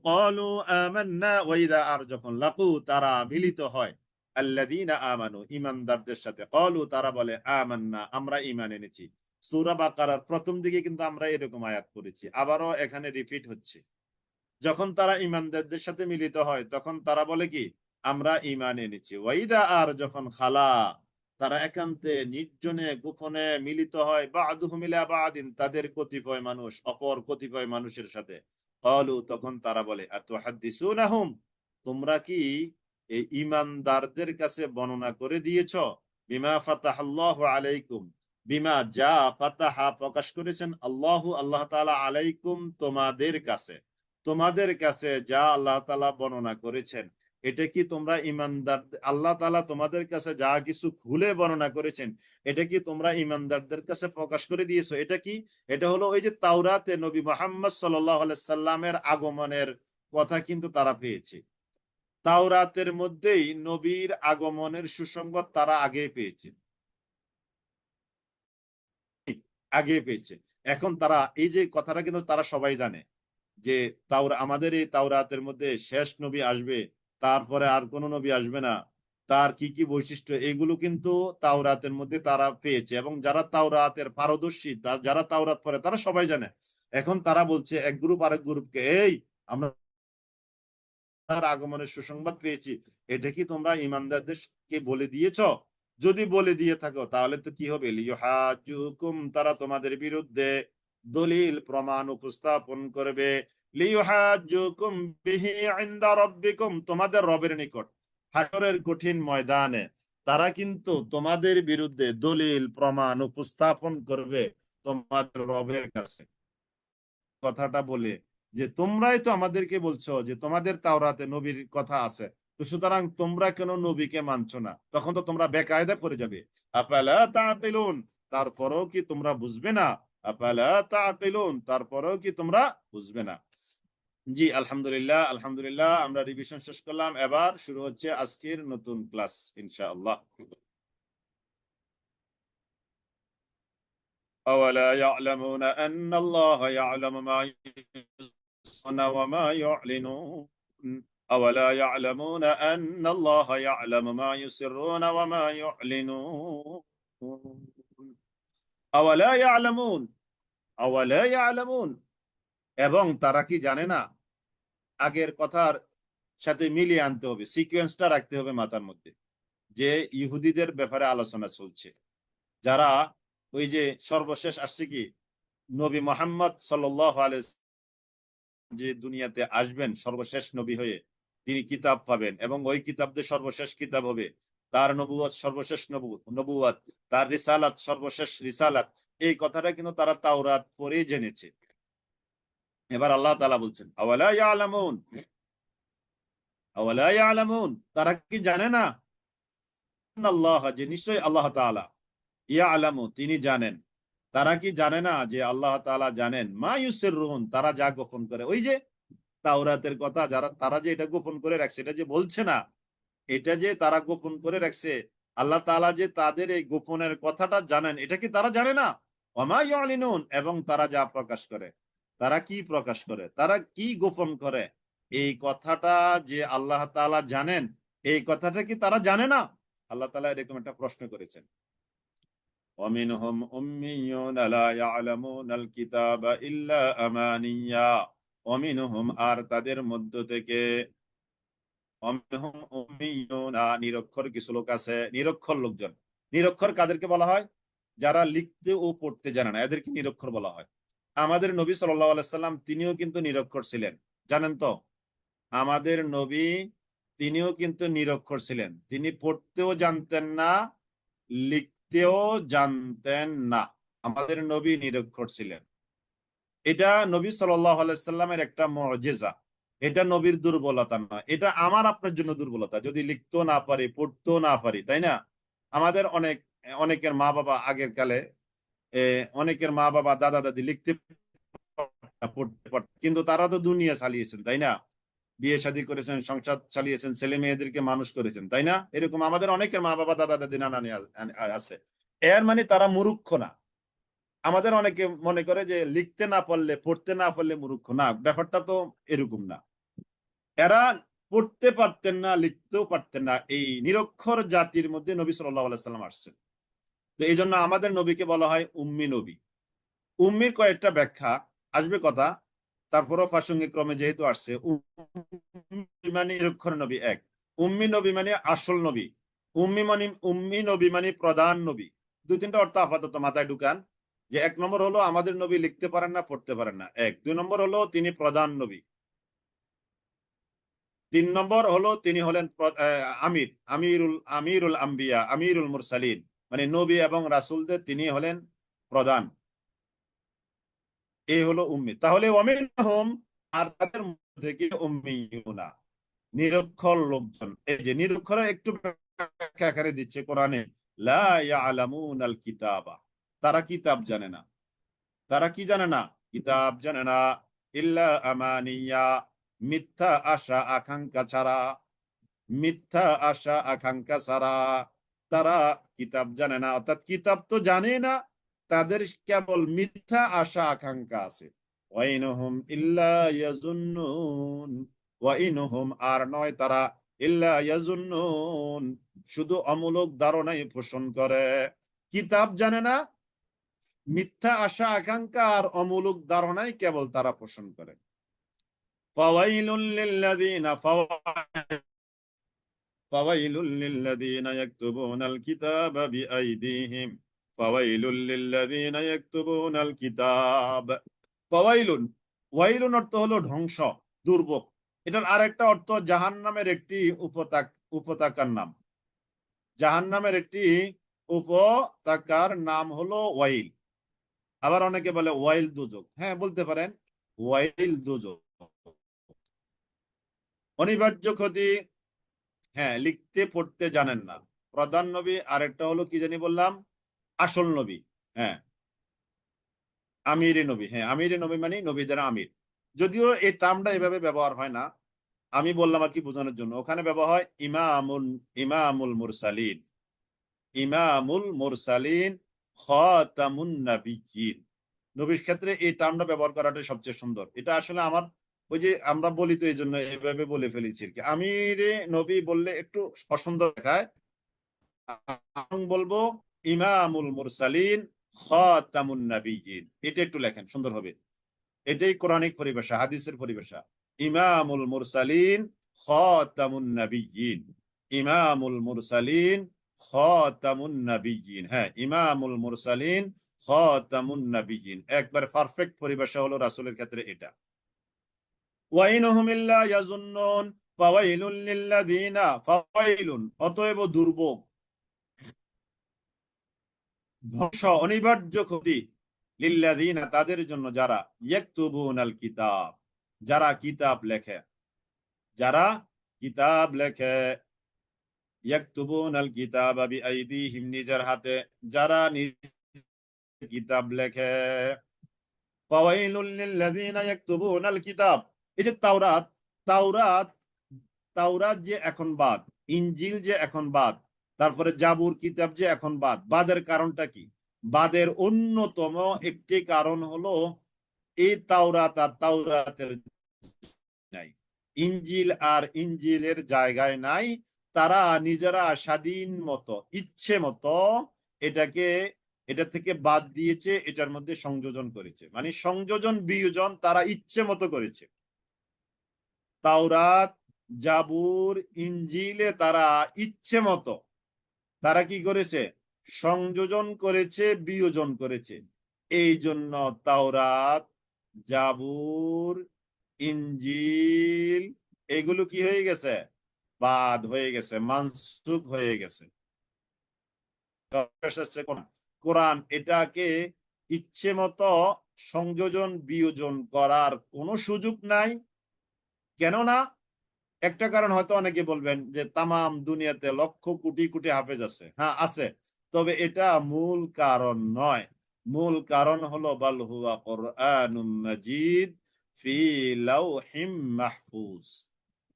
ক্বালু আমান্না, ওয়াইদা, আর যখন লাকু তারা মিলিত হয়, আল্লাযীনা আমানু ঈমানদারদের সাথে, ক্বালু তারা বলে, আমান্না আমরা ঈমান এনেছি। সূরা বাকারার প্রথম দিকে কিন্তু আমরা এরকম আয়াত পড়েছি, আবারও এখানে রিপিট হচ্ছে। যখন তারা ঈমানদারদের সাথে মিলিত হয় তখন তারা বলে কি? আমরা ঈমান এনেছি। ওয়াইদা, আর যখন খালা তারা একান্তে নির্জনে গোপনে মিলিত হয়, বা'দুহুম ইলা বা'দিন, তাদের কতিপয় মানুষ অপর কতিপয় মানুষের সাথে, ক্বালু তখন তারা বলে, আতুহাদ্দিসুনাহুম, তোমরা কি এই ঈমানদারদের কাছে বর্ণনা করে দিয়েছ, বিমা ফাতাহাল্লাহু আলাইকুম, বিমা যা ফাতাহা প্রকাশ করেছেন, আল্লাহু আল্লাহ তাআলা, আলাইকুম তোমাদের কাছে, তোমাদের কাছে যা আল্লাহ তাআলা বর্ণনা করেছেন, এটা কি তোমরা ঈমানদার, আল্লাহ তাআলা তোমাদের কাছে যা কিছু খুলে বর্ণনা করেছেন, এটা কি তোমরা ঈমানদারদের কাছে প্রকাশ করে দিয়েছো? এটা কি? এটা হলো ওই যে তাওরাতে নবী মুহাম্মদ সাল্লাল্লাহু আলাইহি সাল্লামের আগমনের কথা কিন্তু তারা পেয়েছে। তাওরাতের মধ্যেই নবীর আগমনের সুসংবাদ তারা আগে পেয়েছে, আগে পেয়েছে। এখন তারা এই যে কথাটা কিন্তু তারা সবাই জানে যে আমাদের এই তাওরাতের মধ্যে শেষ নবী আসবে, তারপরে আর কোন নবী আসবে না, তার কি কি বৈশিষ্ট্য, এগুলো কিন্তু তাওরাতের মধ্যে তারা পেয়েছে, এবং যারা তাওরাতের পারদর্শী, যারা তাওরাত পড়ে তারা সবাই জানে। এখন তারা বলছে এক গ্রুপ আরেক গ্রুপকে, এই আমরা তার আগমনের সুসংবাদ পেয়েছি, এটা কি তোমরা ঈমানদারদেরকে বলে দিয়েছ? যদি বলে দিয়ে থাকো তাহলে তো কি হবে? লিইউহাজ্জুকুম, তারা তোমাদের বিরুদ্ধে দলিল প্রমাণ উপস্থাপন করবে। লিইউহাজ্জুকুম বিহি ইনদা রাব্বিকুম, তোমাদের রবের নিকট হাশরের কঠিন ময়দানে তারা কিন্তু তোমাদের বিরুদ্ধে দলিল প্রমাণ উপস্থাপন করবে তোমাদের রবের কাছে। কথাটা বলে যে তোমরাই তো আমাদেরকে বলছো যে তোমাদের তাওরাতে নবীর কথা আছে, তো সুতরাং তোমরা কেন নবীকে মানছো না? তখন তো তোমরা বেকায়দা পড়ে যাবে। আফালা তাআকিলুন, তারপরেও কি তোমরা বুঝবে না? আফালা তাআকিলুন, তারপরেও কি তোমরা বুঝবে না? জি, আলহামদুলিল্লাহ, আলহামদুলিল্লাহ, আমরা রিভিশন শেষ করলাম। এবার শুরু হচ্ছে আজকের নতুন ক্লাস ইনশাআল্লাহ। أولا يعلمون أن الله يعلم ما يسرون وما يعلنون أولا يعلمون أن الله يعلم ما يسرون وما يعلنون أولا يعلمون أولا يعلمون, এবং তারা কি জানে না? আগের কথার সাথে মিলিয়ে আনতে হবে, সিকোয়েন্সটা রাখতে হবে মাথার মধ্যে, যে ইহুদিদের ব্যাপারে আলোচনা চলছে, যারা ওই যে সর্বশেষ আসছে কি নবী মুহাম্মদ সাল্লাল্লাহু আলাইহি যে দুনিয়াতে আসবেন সর্বশেষ নবী হয়ে, তিনি কিতাব পাবেন এবং ওই কিতাবদের সর্বশেষ কিতাব হবে, তার নবুয়ত সর্বশেষ নবুয়ত, তার রিসালাত সর্বশেষ রিসালাত। এই কথাটা কিন্তু তারা তাওরাত পড়েই জেনেছে। এবার আল্লাহ তাআলা বলছেন আওয়ালা ইয়ালামুন, আওয়ালা ইয়ালামুন, তারা কি জানে না? আল্লাহ, যে নিশ্চয়ই আল্লাহ তাআলা, ইয়ালামু, তিনি জানেন। তারা কি জানে না যে আল্লাহ তাআলা জানেন মা ইউসিররুন, তারা যা গোপন করে। ওই যে তাওরাতের কথা তারা যে এটা গোপন করে রাখছে, এটা যে বলছে না, এটা যে তারা গোপন করে রাখছে, আল্লাহ তাআলা যে তাদের এই গোপনের কথাটা জানেন, এটা কি তারা জানে না? ওমা ইউলিনুন, এবং তারা যা প্রকাশ করে, তারা কি প্রকাশ করে, তারা কি গোপন করে, এই কথাটা যে আল্লাহ তাআলা জানেন, এই কথাটা কি তারা জানে না? আল্লাহ তাআলা এরকম একটা প্রশ্ন করেছেন। ومنهم أميون لا يعلمون الكتاب إلا أمانيا ومنهم, আর তাদের মধ্য থেকে নিরক্ষর কিছু লোক আছে। নিরক্ষর লোকজন, নিরক্ষর কাদেরকে বলা হয়? যারা লিখতে ও পড়তে জানে না, এদেরকে নিরক্ষর বলা হয়। আমাদের নবী সাল্লাল্লাহু আলাইহি সাল্লাম তিনিও কিন্তু নিরক্ষর ছিলেন, জানেন তো? আমাদের নবী তিনিও কিন্তু নিরক্ষর ছিলেন, তিনি পড়তেও জানতেন না, লিখতেও জানতেন না। আমাদের নবী নিরক্ষর ছিলেন। এটা নবী সাল্লাল্লাহু আলাইহি সাল্লামের একটা মুজিজা, এটা নবীর দুর্বলতা নয়, এটা আমার আপনার জন্য দুর্বলতা, যদি লিখতেও না পারি, পড়তেও না পারি, তাই না? আমাদের অনেকের মা বাবা আগের কালে, অনেকের মা বাবা দাদা দাদি লিখতে পড়তে পারতেন, কিন্তু তারা তো দুনিয়া চালিয়েছেন, তাই না? বিয়ে শাদী করেছেন, সংসার চালিয়েছেন, ছেলে মেয়েদেরকে মানুষ করেছেন, তাই না? এরকম আমাদের অনেকের মা বাবা দাদা দাদি নানা নানি আছে। এর মানে তারা মূর্খ না। আমাদের অনেকে মনে করে যে লিখতে না পারলে, পড়তে না পারলে মূর্খ। না, ব্যাপারটা তো এরকম না। এরা পড়তে পারতেন না, লিখতেও পারতেন না, এই নিরক্ষর জাতির মধ্যে নবী সাল্লাল্লাহু আলাইহি সাল্লাম আসছেন। তো এই জন্য আমাদের নবীকে বলা হয় উম্মি নবী। উম্মির কয়েকটা ব্যাখ্যা আসবে কথা, তারপরও প্রাসঙ্গিক ক্রমে যেহেতু আসছে। উম্মি মানে নিরক্ষর নবী এক, উম্মি নবী মানে আসল নবী, উম্মি নবী মানে প্রধান নবী। দুই তিনটা অর্থ আপাতত মাথায় ঢুকান, যে এক নম্বর হলো আমাদের নবী লিখতে পারেন না, পড়তে পারেন না, এক। দুই নম্বর হলো তিনি প্রধান নবী। তিন নম্বর হলো তিনি হলেন আমিরুল আম্বিয়া, আমিরুল মুরসালিন, মানে নবী এবং রাসূলদের তিনি হলেন প্রধান। এই হলো উম্মি। তাহলে ওয়ামিনহুম, আর তাদের মধ্যে থেকে উম্মিয়ুনা, নিরক্ষর লোকজন। এই যে নিরক্ষরের একটু ব্যাখ্যা আকারে দিচ্ছে কোরআনে, লা ইয়ালামুনাল কিতাবা, তারা কিতাব জানে না। তারা কি জানে না? কিতাব জানে না। ইল্লা আমানিয়া, মিথ্যা আশা আকাঙ্ক্ষা ছাড়া, মিথ্যা আশা আকাঙ্ক্ষা ছাড়া তারা কিতাব জানে না। অর্থাৎ কিতাব তো জানে না, তাদের কেবল মিথ্যা আশা আকাঙ্ক্ষা আছে। ওয়াইনহুম ইল্লা ইয়াজুন্নুন, ওয়াইনহুম, আর নয় তারা, ইল্লা ইয়াজুন্নুন, শুধু অমূলক ধারণাই পোষণ করে। কিতাব জানে না, মিথ্যা আশা আকাঙ্ক্ষা আর অমূলক ধারণাই কেবল তারা পোষণ করে। ফাওয়াইলুল লিল্লাযিনা, ফাওয়াইলুল লিল্লাযিনা ইয়াকতুবুনাল কিতাবা বিআইদিহিম, ফাওয়াইলুল লিল্লাযিনা ইয়াকতুবুনাল কিতাব। ফাওয়াইলুন, ওয়াইলুন অর্থ হলো ধ্বংস, দুর্ভোগ। এটার আরেকটা অর্থ জাহান্নামের একটি উপত্যকার নাম। জাহান্নামের একটি উপত্যকার নাম হলো ওয়াইল। আবার অনেকে বলে ওয়াইল দুজক, হ্যাঁ বলতে পারেন। ওয়াইল দোজখ, অনিবার্য ক্ষতি। হ্যাঁ, লিখতে পড়তে জানেন না, প্রধান নবী। আরেকটা হলো কি জানি বললাম, আসল নবী। হ্যাঁ, আমিরে নবী। হ্যাঁ, আমিরে নবী মানে নবীদের আমির। যদিও এই টার্মটা এভাবে ব্যবহার হয় না, আমি বললাম আর কি বোঝানোর জন্য। ওখানে ব্যবহার হয় ইমামুল, ইমামুল মুরসালিন, ইমামুল মুরসালিন, খাতামুন নাবিয়্যিন। নবীর ক্ষেত্রে এই টার্মটা ব্যবহার করাটা সবচেয়ে সুন্দর। এটা আসলে আমার ওই যে আমরা বলি তো, এই জন্য এভাবে বলে ফেলেছি আর কি। আমিরে নবী বললে একটু অসুন্দর দেখায়, আমি বলবো ইমামুল মুরসালিন, খাতামুন নাবিয়্যিন। এটা একটু লেখেন, সুন্দর হবে। এটাই কোরআনিক পরিভাষা, হাদিসের পরিভাষা। ইমামুল মুরসালিন, খাতামুন নাবিয়্যিন, ইমামুল মুরসালিন, খাতামুন নাবিয়্যিন। হ্যাঁ, ইমামুল মুরসালিন, খাতামুন নাবিয়্যিন, একবার পারফেক্ট পরিভাষা হলো রাসূলের ক্ষেত্রে এটা। ওয়াইনহুম ইল্লা ইয়াজুন্নুন ফাওয়াইলুল লিল্লাযিনা, ফাওয়াইলুন অতএব দুর্ভোগ, ধ্বংস, অনিবার্য ক্ষতি, লিল্লাযিনা তাদের জন্য, যারা ইয়াকতুবুনাল কিতাব, যারা কিতাব লেখে, যারা কিতাব লেখে, ইয়াকতুবুনাল কিতাবা বিআইদিহিম নিজের হাতে, যারা কিতাব লেখে। ফাওয়াইলুল লিল্লাযিনা ইয়াকতুবুনাল কিতাব, এই যে তাওরাত, তাওরাত, তাওরাত যে এখন বাদ, ইনজিল যে এখন বাদ, তারপরে জাবুর কিতাব যে এখন বাদ, বাদের কারণটা কি? বাদের অন্যতম একটি কারণ হলো এই তাওরাত আর তাওরাতের নাই, ইনজিল আর ইনজিলের জায়গায় নাই। তারা নিজেরা স্বাধীন মতো, ইচ্ছে মতো এটাকে, এটা থেকে বাদ দিয়েছে, এটার মধ্যে সংযোজন করেছে, মানে সংযোজন বিয়োজন তারা ইচ্ছে মতো করেছে। তাওরাত, জাবুর, ইনজিলে তারা ইচ্ছে মতো, তারা কি করেছে? সংযোজন করেছে, বিয়োজন করেছে। এই জন্য তাওরাত, জাবুর, ইনজিল এগুলো কি হয়ে গেছে? বাদ হয়ে গেছে, মানসুখ হয়ে গেছে। কোরআন এটাকে ইচ্ছে মতো সংযোজন বিয়োজন করার কোনো সুযোগ নাই। কেননা একটা কারণ হয়তো অনেকে বলবেন যে তামাম দুনিয়াতে লক্ষ কোটি কোটি হাফেজ আছে। হ্যাঁ, আছে, তবে এটা মূল কারণ নয়। মূল কারণ হলো বাল হুয়া কুরআনুম মাজিদ ফি লাওহিম মাহফুজ,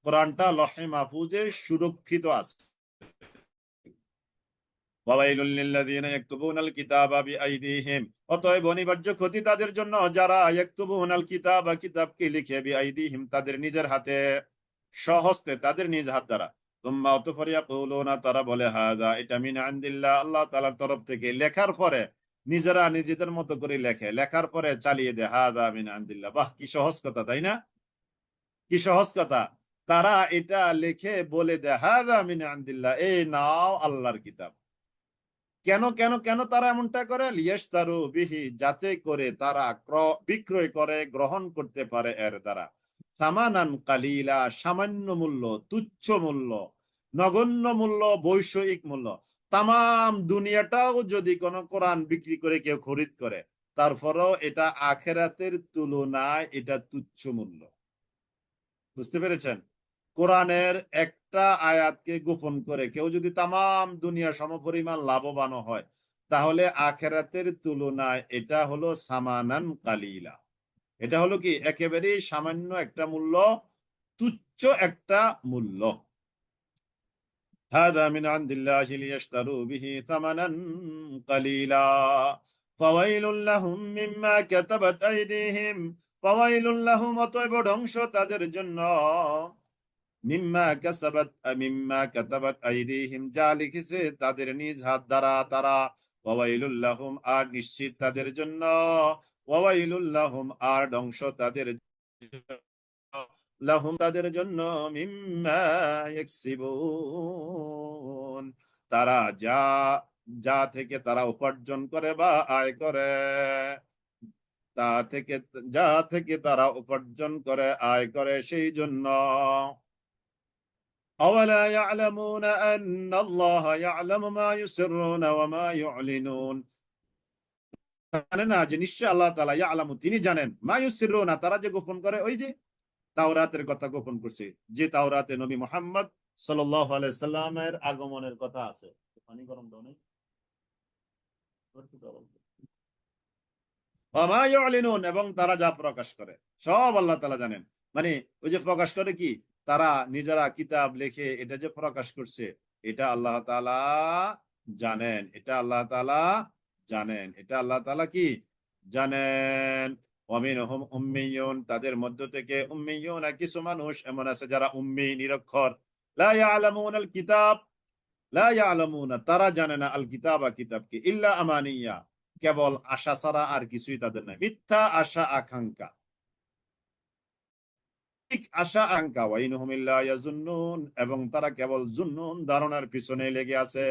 কোরআনটা লৌহে মাহফুজে সুরক্ষিত আছে। ওয়াইলুল লিল্লাযিনা ইয়াকতুবুনাল কিতাবা বিআইদিহিম, অতএব অনিবার্য ক্ষতি তাদের জন্য যারা ইয়াকতুবুনাল কিতাবা, কিতাবকে লিখে, বিআইদিহিম তাদের নিজের হাতে, স্বহস্তে, তাদের নিজ হাত দ্বারা। তুম্মা অতঃপর ইয়াকুলুনা তারা বলে, হাযা এটা মিন ইনদিল্লাহ, আল্লাহ তাআলার তরফ থেকে। লেখার পরে নিজেরা নিজেদের মতো করে লেখে, লেখার পরে চালিয়ে দেয়, হাযা মিন ইনদিল্লাহ। বাহ, কি সহজ কথা, তাই না? কি সহজ কথা। তারা এটা লিখে বলে দেয়, হাযা মিন ইনদিল্লাহ, এই নাও আল্লাহর কিতাব। কেন কেন কেন তারা এমনটা করে? লিয়াশতারু বিহি, যাতে করে তারা বিক্রয় করে, গ্রহণ করতে পারে এর দ্বারা, সামানান কালিলা, সামান্য মূল্য, তুচ্ছ মূল্য, নগণ্য মূল্য, বৈষয়িক মূল্য। তামাম দুনিয়াটাও যদি কোন কোরআন বিক্রি করে কেউ খরিদ করে, তারপরেও এটা আখেরাতের তুলনায় এটা তুচ্ছ মূল্য। বুঝতে পেরেছেন? কোরআনের একটা আয়াতকে গোপন করে কেউ যদি তামাম দুনিয়া সমপরিমাণ লাভবান হয়, তাহলে আখেরাতের তুলনায় এটা হলো সামানান কালিলা। এটা হলো কি, একেবারেই সামান্য একটা মূল্য, তুচ্ছ একটা মূল্য। হাদা মিন ইনদিল্লাহি লিয়াশতারু বিহি সামানান কালিলা ফাওয়াইলুল লাহুম মিম্মা কাতাবাত আইদিহিম, ফাওয়াইলুল লাহুম অতএব ধ্বংস তাদের জন্য, মিম্মা কাতাবাত আইদিহিম যা লিখেছে তাদের নিজ হাত দ্বারা তারা, ওয়াইলুল লাহুম আর নিশ্চিত তাদের জন্য, ওয়াইলুল লাহুম আর ধ্বংস তাদের লাহুম তাদের জন্য, মিম্মা ইয়াকসিবুন তারা যা, যা থেকে তারা উপার্জন করে বা আয় করে, তা থেকে, যা থেকে তারা উপার্জন করে, আয় করে, সেই জন্য। أولا يعلمون أن الله يعلم ما يسرون وما يعلنون, জানে না যে নিশ্চয় আল্লাহ তাআলা ইয়ালামু, তিনি জানেন, মা ইউসিরুনা, তারা যে গোপন করে, ওই যে তাওরাতের কথা গোপন করছে, যে তাওরাতে নবী মুহাম্মদ সাল্লাল্লাহু আলাইহি সাল্লামের আগমনের কথা আছে। পানি গরম দাও নাই? ওয়া ইউলিনুন, এবং তারা যা প্রকাশ করে সব আল্লাহ তাআলা জানেন। মানে ওই যে প্রকাশ করে কি, তারা নিজেরা কিতাব লিখে এটা যে প্রকাশ করছে, এটা আল্লাহ তাআলা জানেন, এটা আল্লাহ তাআলা জানেন, এটা আল্লাহ তাআলা কি জানেন। ওয়ামিনহুম উম্মিয়ুন, তাদের মধ্য থেকে উম্মিয়ুন, কিছু মানুষ এমন আছে যারা উম্মি, নিরক্ষর। লা ইয়ালামুনাল কিতাব, লা ইয়ালামুনা, তারা জানে না আল কিতাবা, কিতাবকে, ইল্লা আমানিয়া, কেবল আশা ছাড়া আর কিছুই তাদের নাই, মিথ্যা আশা আকাঙ্ক্ষা, ঠিক আশা আকাঙ্ক্ষা। ওয়াইনহুম ইল্লা ইয়াজুন্নুন, এবং তারা কেবল জুন্নুন, ধারণার পিছনে লেগে আছে।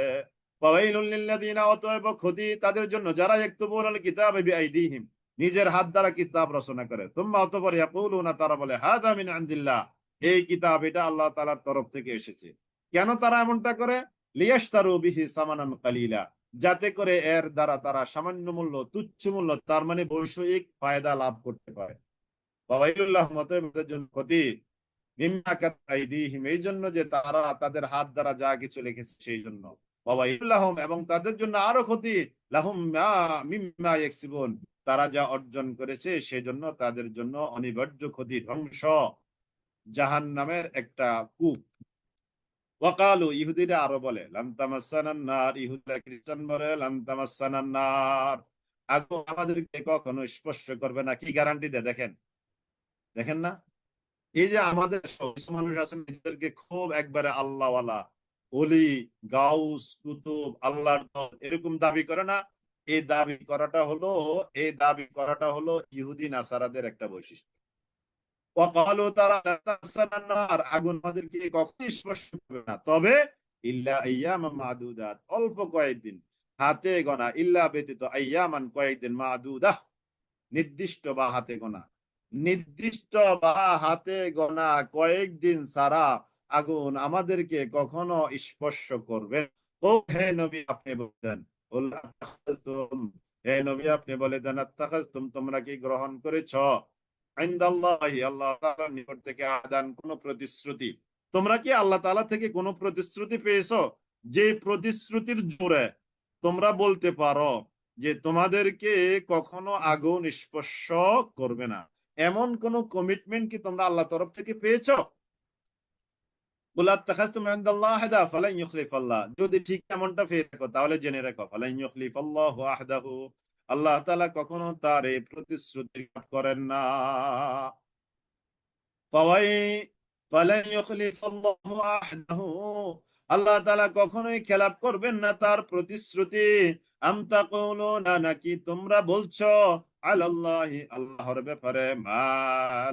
ওয়াইলুল লিল্লাযিনা, অতএব ক্ষতি তাদের জন্য যারা ইয়াকতুবুনাল কিতাবা বিআইদিহিম, নিজের হাত দ্বারা কিতাব রচনা করে, তুম্মা, অতঃপর ইয়াকুলুনা, তারা বলে, হাযা মিন ইনদিল্লাহ, এই কিতাব এটা আল্লাহ তাআলার তরফ থেকে এসেছে। কেন তারা এমনটা করে? লিয়াশতারু বিহি সামানান কালিলা, যাতে করে এর দ্বারা তারা সামান্য মূল্য, তুচ্ছ মূল্য, তার মানে বৈষয়িক ফায়দা লাভ করতে পারে। ওয়াইলুল্লাহ, অতএব জন্য ক্ষতি, মিম্মা কাতাবাত আইদিহিম, এই জন্য যে তারা তাদের হাত দ্বারা যা কিছু লিখেছে সেই জন্য। ওয়াইলুল্লাহুম, এবং তাদের জন্য আরো ক্ষতি, লাহুম মা মিম্মা ইয়াকসিবুন, তারা যা অর্জন করেছে সেজন্য তাদের জন্য অনিবার্য ক্ষতি, ধ্বংস, জাহান্নামের একটা কূপ। ওয়াকালু, ইহুদিরা আরো বলে, লাম তামাসসানান নার, ইহুদিরা খ্রিস্টান বলে, লাম তামাসসানান নার, আগুন আমাদেরকে কখনো স্পর্শ করবে না। কি গ্যারান্টি দেয় দেখেন, দেখেন না? এই যে আমাদের কিছু মানুষ আছেন নিজেদেরকে খুব একবারে আল্লাহওয়ালা, ওলি, গাউস, কুতুব, আল্লাহর দল, এরকম দাবি করে না? এই দাবি করাটা হলো ইহুদি নাসারাদের একটা বৈশিষ্ট্য। ওয়াকালু, তারা, লা তামাসসানান নার, আগুন আমাদেরকে কখনো স্পর্শ করবে না, তবে ইল্লা আইয়ামান মাদুদাত, অল্প কয়েকদিন, হাতে গোনা, ইল্লা ব্যতীত, আইয়ামান, কয়েকদিন, মাদুদাহ, নির্দিষ্ট বা হাতে গোনা, নির্দিষ্ট বা হাতে গোনা কয়েকদিন ছাড়া আগুন আমাদেরকে কখনো স্পর্শ করবে। ও হে নবী, আপনি বলেন, হে নবী আপনি বলে দেন, আত্তাখাযতুম, তোমরা কি গ্রহণ করেছ, ইনদাল্লাহি, আল্লাহ তাআলার নিকট থেকে, আদান, কোন প্রতিশ্রুতি, তোমরা কি আল্লাহ তাআলা থেকে কোন প্রতিশ্রুতি পেয়েছো, যে প্রতিশ্রুতির জোরে তোমরা বলতে পারো যে তোমাদেরকে কখনো আগুন স্পর্শ করবে না, এমন কোন কমিটমেন্ট কি তোমরা আল্লাহ তরফ থেকে পেয়েছো? কুল আত্তাখাযতুম ইনদাল্লাহি আহদা ফালান ইউখলিফাল্লাহ, যদি ঠিক এমনটা পেয়ে থাকো তাহলে জেনে রাখো, ফালান ইউখলিফাল্লাহু আহদাহু, আল্লাহ তাআলা কখনো তার এই প্রতিশ্রুতি করেন না। ফাওয়াই ফালান ইউখলিফাল্লাহু আহদাহু, আল্লাহ তাআলা কখনোই খেলাপ করবেন না তার প্রতিশ্রুতি। আম তাকুলুনা, নাকি তোমরা বলছো, আলাল্লাহি, আল্লাহর ব্যাপারে, মা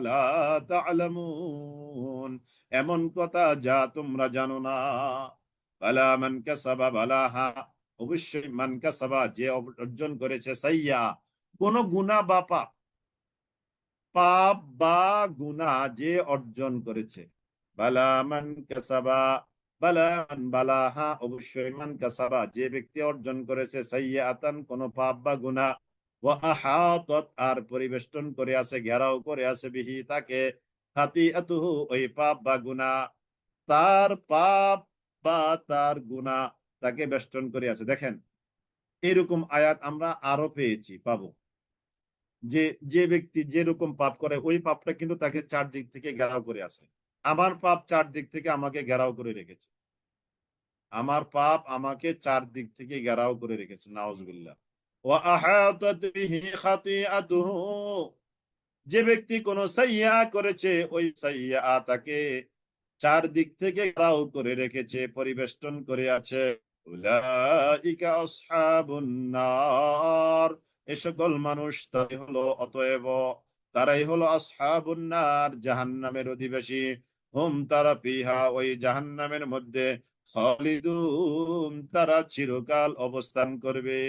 লা তা'লামুন, এমন কথা যা তোমরা জানো না। বালা মান কাসাবা, বালাহা, অবশ্যই, মান কাসাবা, যে অর্জন করেছে, সাইয়্যা, কোন গুনাহ বা পাপ, পাপ বা গুনাহ যে অর্জন করেছে, বালা মান কাসাবা, বালা মান, বালাহা, অবশ্যই, মান কাসাবা, যে ব্যক্তি অর্জন করেছে, সাইয়্যাতান, কোন পাপ বা গুনাহ, ওয়া আহাতাত, আর পরিবেষ্টন করে আছে, ঘেরাও করে আছে, বিহি, তাকে, খাতিআতুহু, ওই পাপ বা গুনাহ, তার পাপ বা তার গুনাহ তাকে বেষ্টন করে আছে। দেখেন, এরকম আয়াত আমরা আরো পেয়েছি, পাবো, যে যে ব্যক্তি যেরকম পাপ করে ওই পাপটা কিন্তু তাকে চারদিক থেকে ঘেরাও করে আছে। আমার পাপ চারদিক থেকে আমাকে ঘেরাও করে রেখেছে, আমার পাপ আমাকে চারদিক থেকে ঘেরাও করে রেখেছে, নাউজুবিল্লাহ। ওয়া আহাতাত বিহি খাতিআতুহু, যে ব্যক্তি কোন সাইয়্যা করেছে, ওই সাইয়্যা তাকে চারদিক থেকে ঘেরাও করে রেখেছে, পরিবেষ্টন করে আছে। উলাইকা আসহাবুন নার, এ সকল মানুষ তারাই হলো, অতএব তারাই হলো আসহাবুন নার, জাহান্নামের অধিবাসী। হুম, তারা ফিহা, ওই জাহান্নামের মধ্যে, খালিদুন, তারা চিরকাল অবস্থান করবে।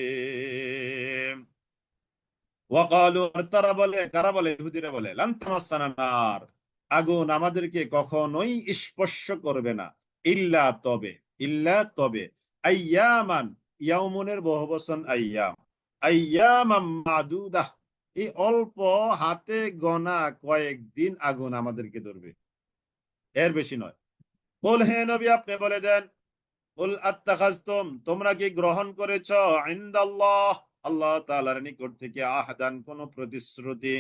ওয়াকালু, আর তারা বলে, কারা বলে? ইহুদিরা বলে, লান তামাসসানা নার, আগুন আমাদেরকে কখনোই স্পর্শ করবে না, ইল্লা, তবে, ইল্লা, তবে, আইয়ামান, ইয়াউমুনের বহুবচন আইয়াম, আইয়ামাম মাদুদাহ, এই অল্প হাতে গোনা কয়েকদিন আগুন আমাদেরকে ধরবে, এর বেশি নয়। বল, হে নবী আপনি বলে দেন, বল আত্তাখাজতুম, তোমরা কি গ্রহণ করেছো ইনদাল্লাহ, আল্লাহ তাআলার নিকট থেকে আহদান, কোন প্রতিশ্রুতি,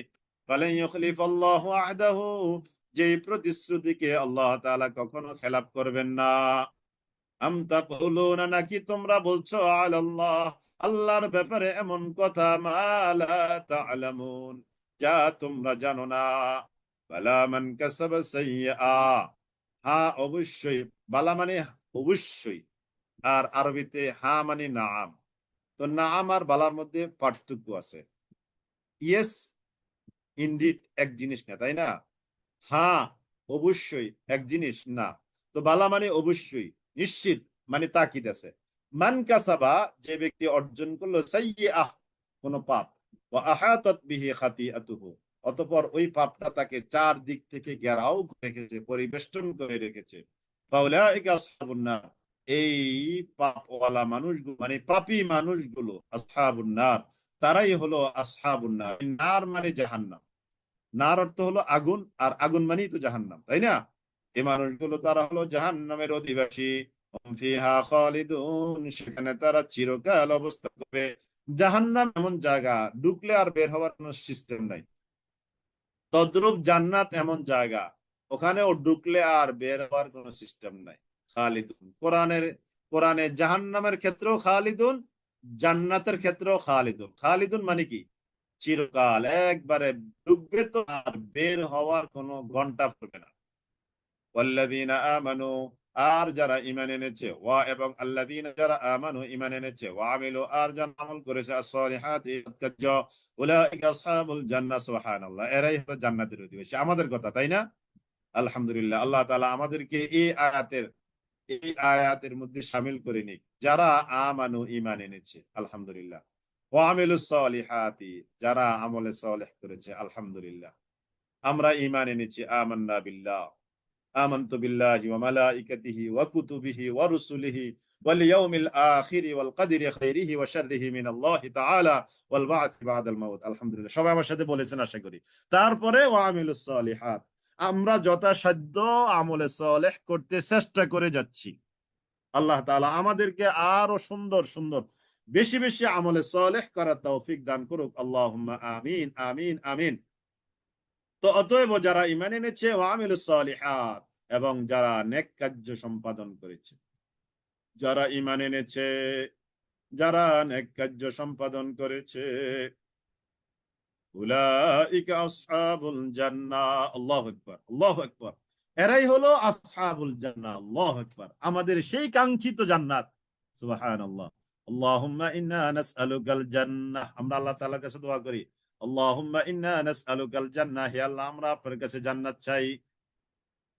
ফালান ইউখলিফাল্লাহু আহদাহু, যে প্রতিশ্রুতিকে আল্লাহ তাআলা কখনো খেলাপ করবেন না। আম তাকুলুনা, নাকি তোমরা বলছো আলাল্লাহ, আল্লাহর ব্যাপারে এমন কথা, মা লা তা'লামুন, যা তোমরা জানো না। বালা মান কাসাবা সাইয়্যা, হ্যাঁ অবশ্যই, বালা মানে অবশ্যই, আর আরবিতে হা মানে নাম। তো নাম আর বালার মধ্যে পার্থক্য আছে। ইয়েস ইনডিড এক জিনিস না, তাই না? হ্যাঁ অবশ্যই এক জিনিস না। তো বালা মানে অবশ্যই, নিশ্চিত, মানে তাকিদ আছে। মান কাসাবা, যে ব্যক্তি অর্জন করলো সাইয়্যাহ, কোন পাপ, ওয়া আহাতাত বিহি খাতিআতুহু, অতঃপর ওই পাপটা তাকে চার দিক থেকে ঘেরাও করে রেখেছে, পরিবেষ্টন করে রেখেছে, ফাউলাইকা আসহাবুন নার, এই পাপওয়ালা মানুষগুলো মানে পাপী মানুষগুলো, আসহাবুন নার, তারাই হলো আসহাবুন নার। নার মানে জাহান্নাম, নার অর্থ হলো আগুন, আর আগুন মানেই তো জাহান্নাম, তাই না? এই মানুষগুলো তারা হলো জাহান্নামের অধিবাসী, হুম ফিহা খালিদুন, সেখানে তারা চিরকাল অবস্থান করবে। জাহান্নাম এমন জায়গা, ঢুকলে আর বের হওয়ার কোনো সিস্টেম নাই। তদ্রূপ জান্নাত এমন জায়গা, ওখানেও ঢুকলে আর বের হওয়ার কোনো সিস্টেম নাই। খালিদুন, কোরআনে জাহান্নামের ক্ষেত্রেও খালিদুন, জান্নাতের ক্ষেত্রেও খালিদুন। খালিদুন মানে কি? চিরকাল, একবারে ডুববে তো আর বের হওয়ার কোনো ঘন্টা পড়বে না। ওয়াল্লাযীনা আমানু, আর যারা ঈমান এনেছে, ওয়া এবং আল্লাযীনা যারা আমানু ঈমান এনেছে, ওয়া আমিলু আর যারা আমল করেছে, as-সালিহাতি কার্য, উলাইকা আসহাবুল জান্নাহ, সুবহানাল্লাহ, এরাই হলো জান্নাতের অধিবাসী। আমাদের কথা, তাই না? আলহামদুলিল্লাহ, আল্লাহ তাআলা আমাদেরকে এই আয়াতের মধ্যে শামিল করে নিক, যারা আমানু ঈমান এনেছে, আলহামদুলিল্লাহ, ওয়া আমিলুস সালিহাতি, যারা আমলে সালেহ করেছে, আলহামদুলিল্লাহ। আমরা ঈমান এনেছি, আমান্না বিল্লাহ, আমানতু বিল্লাহি ওয়া মালাইকাতিহি ওয়া কুতুবিহি ওয়া রুসুলিহি ওয়াল ইয়াউমিল আখিরি ওয়াল কদরি খাইরিহি ওয়া শাররিহি মিনাল্লাহি তাআলা ওয়াল বা'থি বা'দাল মাউত। আলহামদুলিল্লাহ, সবাই আমার সাথে বলেছেন আশা করি। তারপরে ওয়া আমিলুস সালিহাত, আমরা যথাসাধ্য আমলে সালেহ করতে চেষ্টা করে যাচ্ছি। আল্লাহ তাআলা আমাদেরকে আরো সুন্দর সুন্দর, বেশি বেশি আমলে সালেহ করার তৌফিক দান করুক, আল্লাহুম্মা আমিন আমিন আমিন। তো অতএব যারা ঈমান এনেছে, ওয়া আমিলুস সালিহাত, এবং যারা নেক কার্য সম্পাদন করেছে, যারা ঈমান এনেছে, যারা নেক কার্য সম্পাদন করেছে, উলাইকা আসহাবুল জান্নাহ, আল্লাহু আকবার আল্লাহু আকবার, এরাই হলো আসহাবুল জান্নাহ, আল্লাহু আকবার, আমাদের সেই কাঙ্ক্ষিত জান্নাত। সুবহানাল্লাহ। আল্লাহুম্মা ইন্না নাসআলুকাল জান্নাহ, আমরা আল্লাহ তাআলার কাছে দোয়া করি, আল্লাহুম্মা ইন্না নাসআলুকাল জান্নাহ, হে আল্লাহ আমরা আপনার কাছে জান্নাত চাই।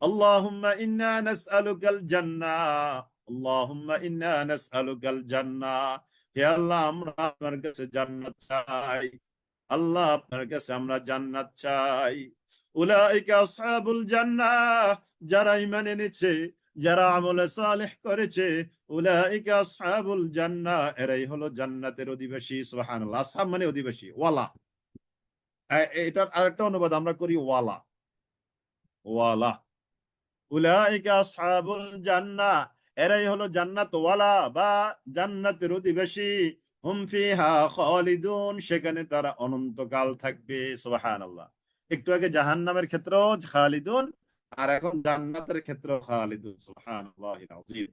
আল্লাহুম্মা ইন্না নাসআলুকাল জান্নাহ, আল্লাহুম্মা ইন্না নাসআলুকাল জান্নাহ, হে আল্লাহ আমরা আপনার কাছে জান্নাত চাই, আল্লাহ আপনার কাছে আমরা জান্নাত চাই। উলাইকা আসহাবুল জান্নাহ, যারা ঈমান এনেছে, যারা আমলে সালেহ করেছে, উলাইকা আসহাবুল জান্নাহ, এরাই হলো জান্নাতের অধিবাসী। সুবহানাল্লাহ, আসহাব মানে অধিবাসী, ওয়ালা। এটার আরেকটা অনুবাদ আমরা করি ওয়ালা, ওয়ালা। উলাইকা আসহাবুল জান্নাহ, এরাই হলো জান্নাত ওয়ালা বা জান্নাতের অধিবাসী। হুম ফিহা খালিদুন, সেখানে তারা অনন্তকাল থাকবে। সুবহানাল্লাহ। একটু আগে জাহান্নামের ক্ষেত্রেও খালিদুন, আর এখন জান্নাতের ক্ষেত্রেও খালিদুন। সুবহানাল্লাহিল আযীম।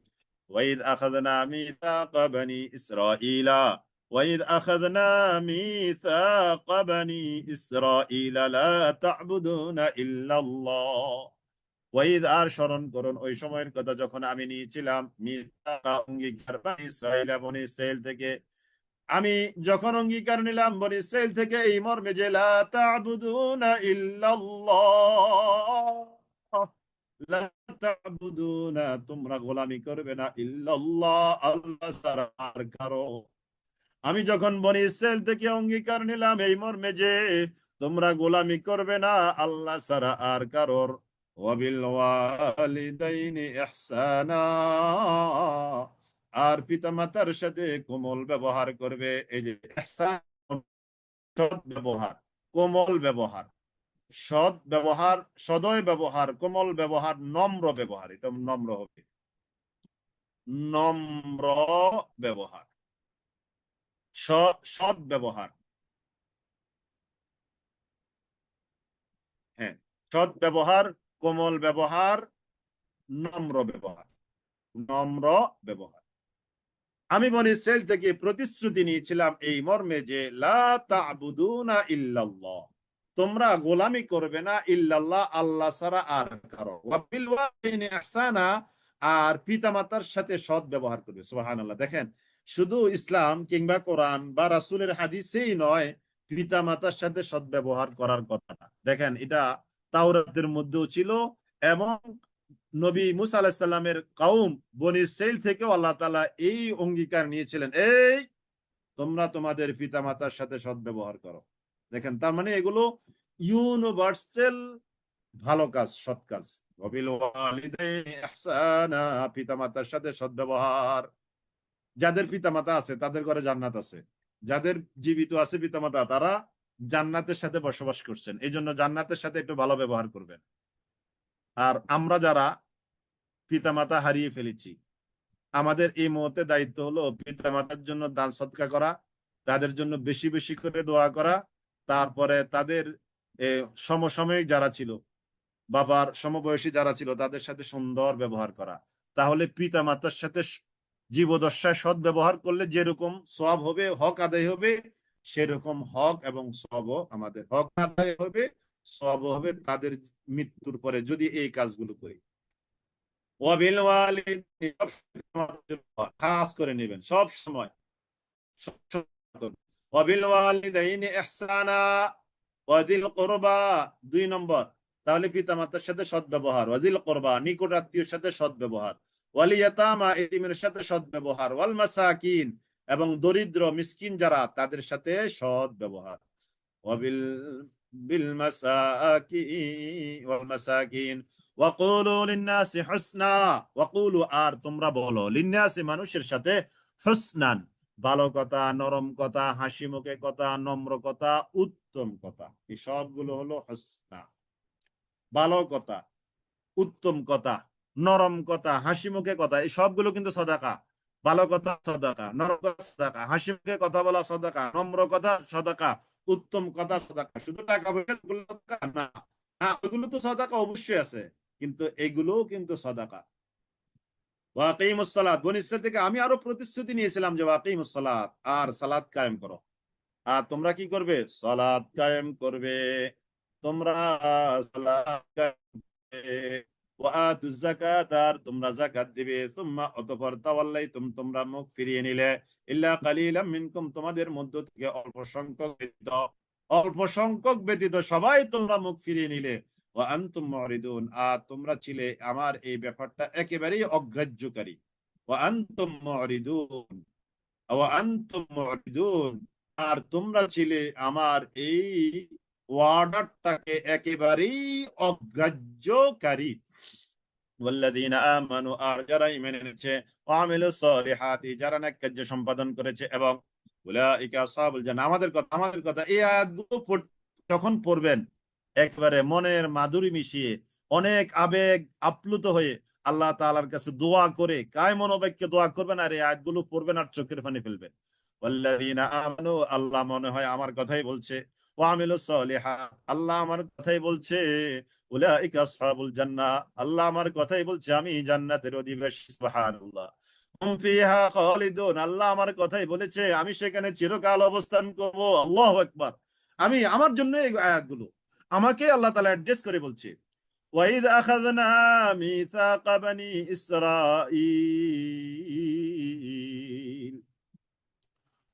ওয়াইদ আখাযনা মিসাকা বনি ইসরাঈলা, ওয়াইদ আখাযনা মিসাকা বনি ইসরাঈলা লা তা'বুদুনা ইল্লাল্লাহ। ওয়াইদ, আর স্মরণ করুন ওই সময়ের কথা যখন আমি নিয়েছিলাম মিসাকা, অঙ্গীকার, বনি ইসরাঈল, বনি ইসরাঈল থেকে। আমি যখন অঙ্গীকার নিলাম বনি ইসরাঈল থেকে এই মর্মে যে লা তা'বুদুনা ইল্লাল্লাহ, লা তা'বুদুনা, তোমরা গোলামি করবে না, ইল্লাল্লাহ, আল্লাহ ছাড়া আর কারো। আমি যখন বনি ইসরাইল থেকে অঙ্গীকার নিলাম এই মর্মে যে তোমরা গোলামি করবে না আল্লাহ ছাড়া আর কারোর, ওয়াবিল ওয়ালিদাইনি ইহসানা, আর পিতামাতার সাথে কোমল ব্যবহার করবে। এই যে ইহসান, সৎ ব্যবহার, কোমল ব্যবহার, সৎ ব্যবহার, সদয় ব্যবহার, কোমল ব্যবহার, নম্র ব্যবহার। এটা নম্র হবে, নম্র ব্যবহার, সৎ ব্যবহার। হ্যাঁ, সৎ ব্যবহার, কোমল ব্যবহার, নম্র ব্যবহার, নম্র ব্যবহার। আমি বনি ইসরাইল থেকে প্রতিশ্রুতি নিয়েছিলাম এই মর্মে যে লা তা'বুদুনা ইল্লাল্লাহ, তোমরা গোলামি করবে না ইল্লাল্লাহ, আল্লাহ ছাড়া আর কারো। ওয়া বিল ওয়ালিদাইনি ইহসানা, আর পিতামাতার সাথে সৎ ব্যবহার করবে। সুবহানাল্লাহ। দেখেন, শুধু ইসলাম কিংবা কোরআন বা রাসূলের হাদিসেই নয়, পিতামাতার সাথে সৎ ব্যবহার করার কথাটা দেখেন, এটা তাওরাতের মধ্যেও ছিল, এবং নবী মুসা আলাইহিস সালামের কওম বনি ইসরাইল থেকেও আল্লাহ তাআলা এই অঙ্গীকার নিয়েছিলেন, এই তোমরা তোমাদের পিতামাতার সাথে সদ্ব্যবহার করো। দেখেন, তার মানে এগুলো ইউনিভার্সাল ভালো কাজ, সৎ কাজ। ওয়াবিল ওয়ালিদাইনি ইহসানা, পিতামাতার সাথে সদ্ব্যবহার। যাদের পিতামাতা আছে তাদের ঘরে জান্নাত আছে, যাদের জীবিত আছে পিতামাতা, তারা জান্নাতের সাথে বসবাস করছেন, এই জন্য জান্নাতের সাথে একটু ভালো ব্যবহার করবেন। আর আমরা যারা পিতামাতা হারিয়ে ফেলেছি, আমাদের এই মুহূর্তে দায়িত্ব হলো পিতামাতার জন্য দান সদকা করা, তাদের জন্য বেশি বেশি করে দোয়া করা, তারপরে তাদের সমসাময়িক যারা ছিল, বাবার সমবয়সী যারা ছিল, তাদের সাথে সুন্দর ব্যবহার করা। তাহলে পিতামাতার সাথে জীবদশায় সৎ ব্যবহার করলে যেরকম সওয়াব হবে, হক আদায় হবে, সেরকম হক এবং সওয়াবও আমাদের, হক আদায় হবে, সওয়াবও হবে তাদের মৃত্যুর পরে, যদি এই কাজগুলো করি। ওয়াবিল ওয়ালিদাইনি, খাস করে নেবেন সব সময়, ওয়াবিল ওয়ালিদাইনি ইহসানা ওয়াদিল কুরবা, 2 নম্বর। তাহলে পিতামাতার সাথে সদ্ব্যবহার, ওয়াদিল কুরবা নিকট আত্মীয়ের সাথে সদ্ব্যবহার, ওয়াল ইয়াতামা এতিমের সাথে সদ্ব্যবহার, ওয়াল মাসাকিন এবং দরিদ্র মিসকিন যারা, তাদের সাথে সদ্ব্যবহার। ওয়াবিল বিল মাসাকিন ওয়াল মাসাকিন ওয়াকুলু লিন-নাসি হুসনা, ওয়াকুলু আর তোমরা বলো, লিন-নাসি মানুষের সাথে, হুসনান ভালো কথা, নরম কথা, হাসি মুখে কথা, নম্র কথা, উত্তম কথা। এই সবগুলো হলো হুসনা। ভালো কথা, উত্তম কথা, নরম কথা, হাসি মুখে কথা, এই সবগুলো কিন্তু সদাকা। ভালো কথা সদাকা, নরম কথা সদাকা, হাসি মুখে কথা বলা সদাকা, নম্র কথা সদাকা, উত্তম কথা সদাকা। শুধু টাকা পয়সা না, হ্যাঁ ওইগুলো তো সদাকা অবশ্যই আছে, কিন্তু এগুলোও কিন্তু সদাকা। ওয়াকিমুস সালাত, বনি ইসরাইল থেকে আমি আরো প্রতিশ্রুতি নিয়েছিলাম যে ওয়াকিমুস সালাত, আর সালাত কায়েম করো। আর তোমরা কি করবে? সালাত কায়েম করবে। তোমরা সালাত কায়েম করবে। ওয়াতুজ যাকাত, আর তোমরা যাকাত দিবে। সুম্মা অতঃপর তাওয়াল্লাইতুম, তোমরা মুখ ফিরিয়ে নিলে। ইল্লা কালিলাম মিনকুম, তোমাদের মধ্য থেকে অল্প সংখ্যক ব্যতীত, অল্প সংখ্যক ব্যতীত সবাই তোমরা মুখ ফিরিয়ে নিলে। ওয়া আনতুম মুরিদুন, আর তোমরা ছিলে আমার এই ব্যাপারটা একেবারেই অগ্রাহ্যকারী। ওয়া আনতুম মুরিদুন, ওয়া আনতুম মুরিদুন, আর তোমরা ছিলে আমার এই ওয়ার্ডারটাকে একেবারেই অগ্রাহ্যকারী। ওয়াল্লাযীনা আমানু, আর যারা ঈমান এনেছে, ওয়া আমিলুস সালিহাতি, যারা নেক কার্য সম্পাদন করেছে, এবং উলাইকা আসহাবুল জান্নাহ। আমাদের কথা এই আয়াতগুলো যখন পড়বেন, একবারে মনের মাধুরী মিশিয়ে, অনেক আবেগ আপ্লুত হয়ে আল্লাহ তাআলার কাছে দোয়া করে, কায় মনোবাক্যে দোয়া করবেন, আর এই আয়াতগুলো পড়বেন আর চোখের পানি ফেলবেন। ওয়াল্লাযীনা আমানু, আল্লাহ মনে হয় আমার কথাই বলছে, ওয়া আমিলুস সালিহাত, আল্লাহ আমার কথাই বলছে, উলাইকা আসহাবুল জান্নাহ, আল্লাহ আমার কথাই বলছে, আমি জান্নাতের অধিবাসী। সুবহানাল্লাহ। হুম ফিহা খালিদুন, আল্লাহ আমার কথাই বলেছে, আমি সেখানে চিরকাল অবস্থান করব। আল্লাহু আকবার। আমি আমার জন্য এই আয়াতগুলো, আমাকে আল্লাহ তাআলা অ্যাড্রেস করে বলছে। ওয়াইদ আখাযনা মিসাকা বনি ইসরাঈল,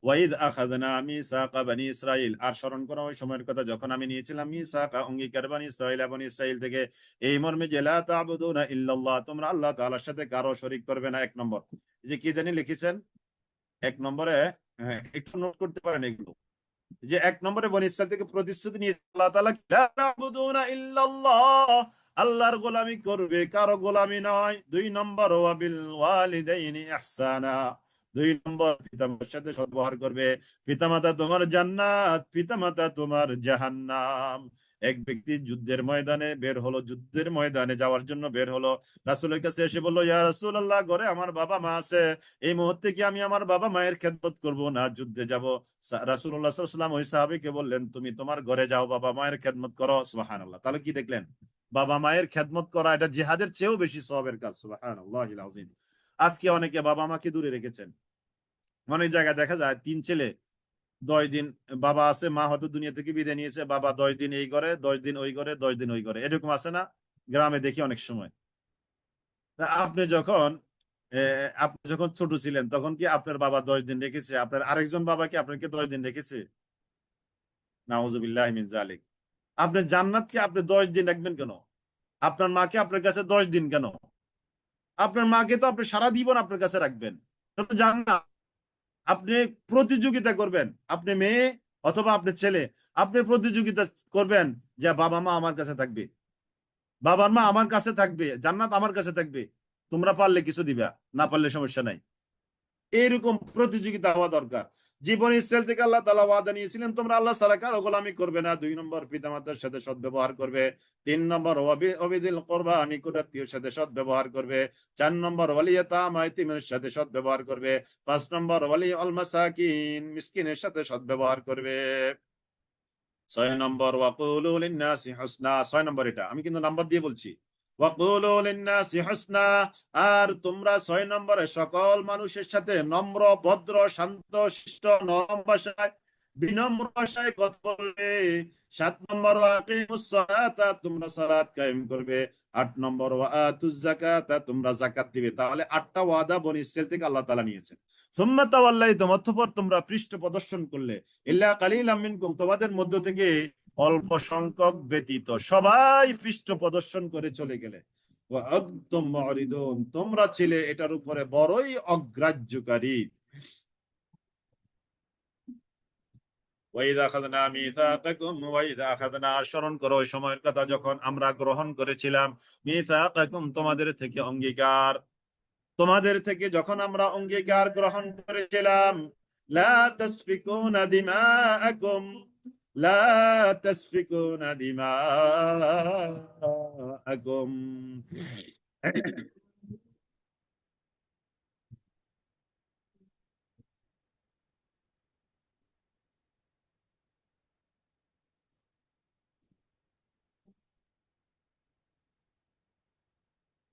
ওয়াইদ আখাযনা মিসাকা বনি ইসরাঈল, আর স্মরণ করো ওই সময়ের কথা যখন আমি নিয়েছিলাম মিসাকা, অঙ্গীকার, বনি ইসরাঈল, বনি ইসরাঈল থেকে, এই মর্মে যে লা তা'বুদুনা ইল্লাল্লাহ, তোমরা আল্লাহ তাআলার সাথে কারো শরীক করবে না। 1 নম্বর, যে কি জানি লিখেছেন 1 নম্বরে, হ্যাঁ একটু নোট করতে পারেন এগুলো। যে 1 নম্বরে বনী ইসরাইল থেকে প্রতিশ্রুতি নিয়ে আল্লাহ তাআলা লা তা'বুদুনা ইল্লাল্লাহ, আল্লাহর গোলামি করবে, কারো গোলামি নয়। 2 নম্বর ওয়া বিল ওয়ালিদাইনি ইহসানা, 2 নম্বর পিতামাতার সাথে সদ্ব্যবহার করবে। পিতামাতা তোমার জান্নাত, পিতামাতা তোমার জাহান্নাম। এক ব্যক্তি যুদ্ধের ময়দানে বের হলো, যুদ্ধের ময়দানে যাওয়ার জন্য বের হলো। রাসূলের কাছে এসে বলল, ইয়া রাসূলুল্লাহ, ঘরে আমার বাবা মা আছে, এই মুহূর্তে কি আমি আমার বাবা মায়ের খেদমত করব না যুদ্ধে যাব? রাসূলুল্লাহ সাল্লাল্লাহু আলাইহি ওয়াসাল্লাম ওই সাহাবীকে বললেন, তুমি তোমার ঘরে যাও, বাবা মায়ের খেদমত করো। সুবহানাল্লাহ। তাহলে কি দেখলেন? বাবা মায়ের খেদমত করা এটা জিহাদের চেয়েও বেশি সওয়াবের কাজ। সুবহানাল্লাহিল আযীম। আজকে অনেকে বাবা মাকে দূরে রেখেছেন। অনেক জায়গায় দেখা যায় 3 ছেলে 10 দিন, বাবা আছে, মা হয়তো দুনিয়া থেকে বিদায় নিয়েছে, বাবা 10 দিন এই ঘরে, 10 দিন ওই ঘরে, 10 দিন ওই ঘরে, এরকম আছে না? গ্রামে দেখি অনেক সময়। আপনি যখন আপনি যখন ছোট ছিলেন তখন কি আপনার বাবা 10 দিন রেখেছে? আপনার আরেকজন বাবা কি আপনাকে 10 দিন রেখেছে? নাউযুবিল্লাহি মিন যালিক। আপনি জান্নাতকে আপনি 10 দিন রাখবেন কেন? আপনার মাকে আপনার কাছে 10 দিন কেন? আপনার মাকে তো আপনি সারা জীবন আপনার কাছে রাখবেন। এটা তো জান্নাত। আপনি প্রতিযোগিতা করবেন, আপনি মেয়ে অথবা আপনি ছেলে, আপনি প্রতিযোগিতা করবেন যে বাবা মা আমার কাছে থাকবে, বাবার মা আমার কাছে থাকবে, জান্নাত আমার কাছে থাকবে। তোমরা পারলে কিছু দিবা, না পারলে সমস্যা নাই। এইরকম প্রতিযোগিতা হওয়া দরকার। জীবন ইসরাইল থেকে আল্লাহ তাআলা ওয়াদা নিয়েছিলেন, তোমরা আল্লাহ ছাড়া কারো গোলামি করবে না। 2 নম্বর পিতামাতার সাথে সদ্ব্যবহার করবে। 3 নম্বর ওয়াবিদিল কুরবা, নিকটাত্মীয়ের সাথে সদ্ব্যবহার করবে। 4 নম্বর ওয়ালিয়াতামা, ইতিমের সাথে সদ্ব্যবহার করবে। 5 নম্বর ওয়ালি আল মাসাকিন, মিসকিনের সাথে সদ্ব্যবহার করবে। 6 নম্বর ওয়াকুলু লিন-নাসি হুসনা। 6 নম্বর এটা আমি কিন্তু নাম্বার দিয়ে বলছি। ওয়াকুলু লিন-নাসি হুসনা, আর তোমরা 6 নম্বরে সকল মানুষের সাথে নম্র, ভদ্র, শান্ত, শিষ্ট, নরম ভাষায়, বিনম্র ভাষায় কথা বলবে। 7 নম্বর ওয়াকিমুস সালাতা, তোমরা সালাত কায়েম করবে। 8 নম্বর ওয়াতুজ যাকাতা, তোমরা যাকাত দিবে। তাহলে 8টা ওয়াদা বনী ইসরাইল থেকে আল্লাহ তাআলা নিয়েছেন। সুম্মা তাওয়াল্লাইতুম, অতঃপর তোমরা পৃষ্ঠ প্রদর্শন করলে। ইল্লা কালিলাম মিনকুম, তোমাদের মধ্য থেকে অল্প সংখ্যক ব্যতীত সবাই পৃষ্ঠ প্রদর্শন করে চলে গেলে। ওয়া আনতুম মুরিদুন, তোমরা ছিলে এটার উপরে বড়ই অগ্রাহ্যকারী। ওয়াইদা আখাযনা মিসাকাকুম, ওয়াইদা আখাযনা, স্মরণ করো ওই সময়ের কথা যখন আমরা গ্রহণ করেছিলাম, মিসাকাকুম, তোমাদের থেকে অঙ্গীকার, তোমাদের থেকে যখন আমরা অঙ্গীকার গ্রহণ করেছিলাম। লা তাসফিকুনা দিমাআকুম, লা তাসফিকুনা দিমাআকুম।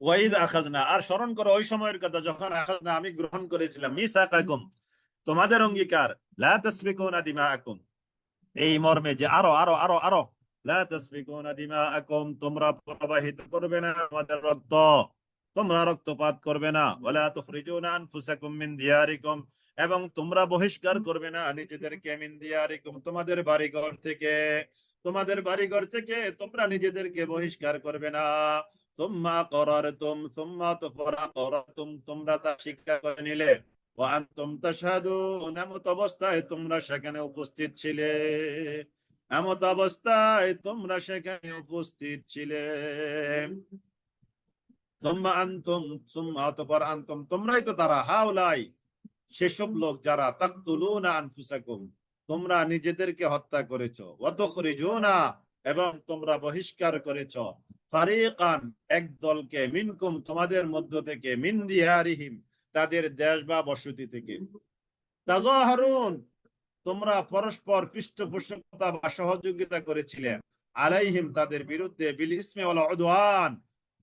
ওয়াইদ আখাযনা, আর স্মরণ করো ওই সময়ের কথা যখন আখাযনা, আমি গ্রহণ করেছিলাম, মিসাকাকুম, তোমাদের অঙ্গীকার, লা তাসফিকুনা দিমাআকুম, এই মর্মে যে আরো আরো আরো আরো, লা তাসফিকুনা দিমাআকুম, তোমরা প্রবাহিত করবে না তোমাদের রক্ত, তোমরা রক্তপাত করবে না। ওয়ালা তুখরিজুনা আনফুসাকুম মিন দিয়ারিকুম, এবং তোমরা বহিষ্কার করবে না নিজেদেরকে, মিন দিয়ারিকুম, তোমাদের বাড়িঘর থেকে, তোমাদের বাড়িঘর থেকে তোমরা নিজেদেরকে বহিষ্কার করবে না। সুম্মা করারতুম, সুম্মা করারতুম, তোমরা তা শিক্ষা করে নিলে। ওয়া আনতুম তাশহাদুন, এমত অবস্থায় তোমরা সেখানে উপস্থিত ছিলে, এমত অবস্থায় তোমরা সেখানে উপস্থিত ছিলে। সুম্মা আনতুম, সুম্মা, অতঃপর, আনতুম, তোমরাই তো তারা, হাউলাই, সেসব লোক যারা, তাকতুলুনা আনফুসাকুম, তোমরা নিজেদেরকে হত্যা করেছো, ওয়া তুখরিজুনা, এবং তোমরা বহিষ্কার করেছো, ফারিকান, এক দলকে, মিনকুম, তোমাদের মধ্য থেকে, মিন দিয়ারিহিম, তাদের দেশ বা বসতি থেকে, তাযাহারুন, তোমরা পরস্পর পৃষ্ঠপোষকতা বা সহযোগিতা করেছিলে, আলাইহিম, তাদের বিরুদ্ধে, বিল ইসমি ওয়াল উদওয়ান,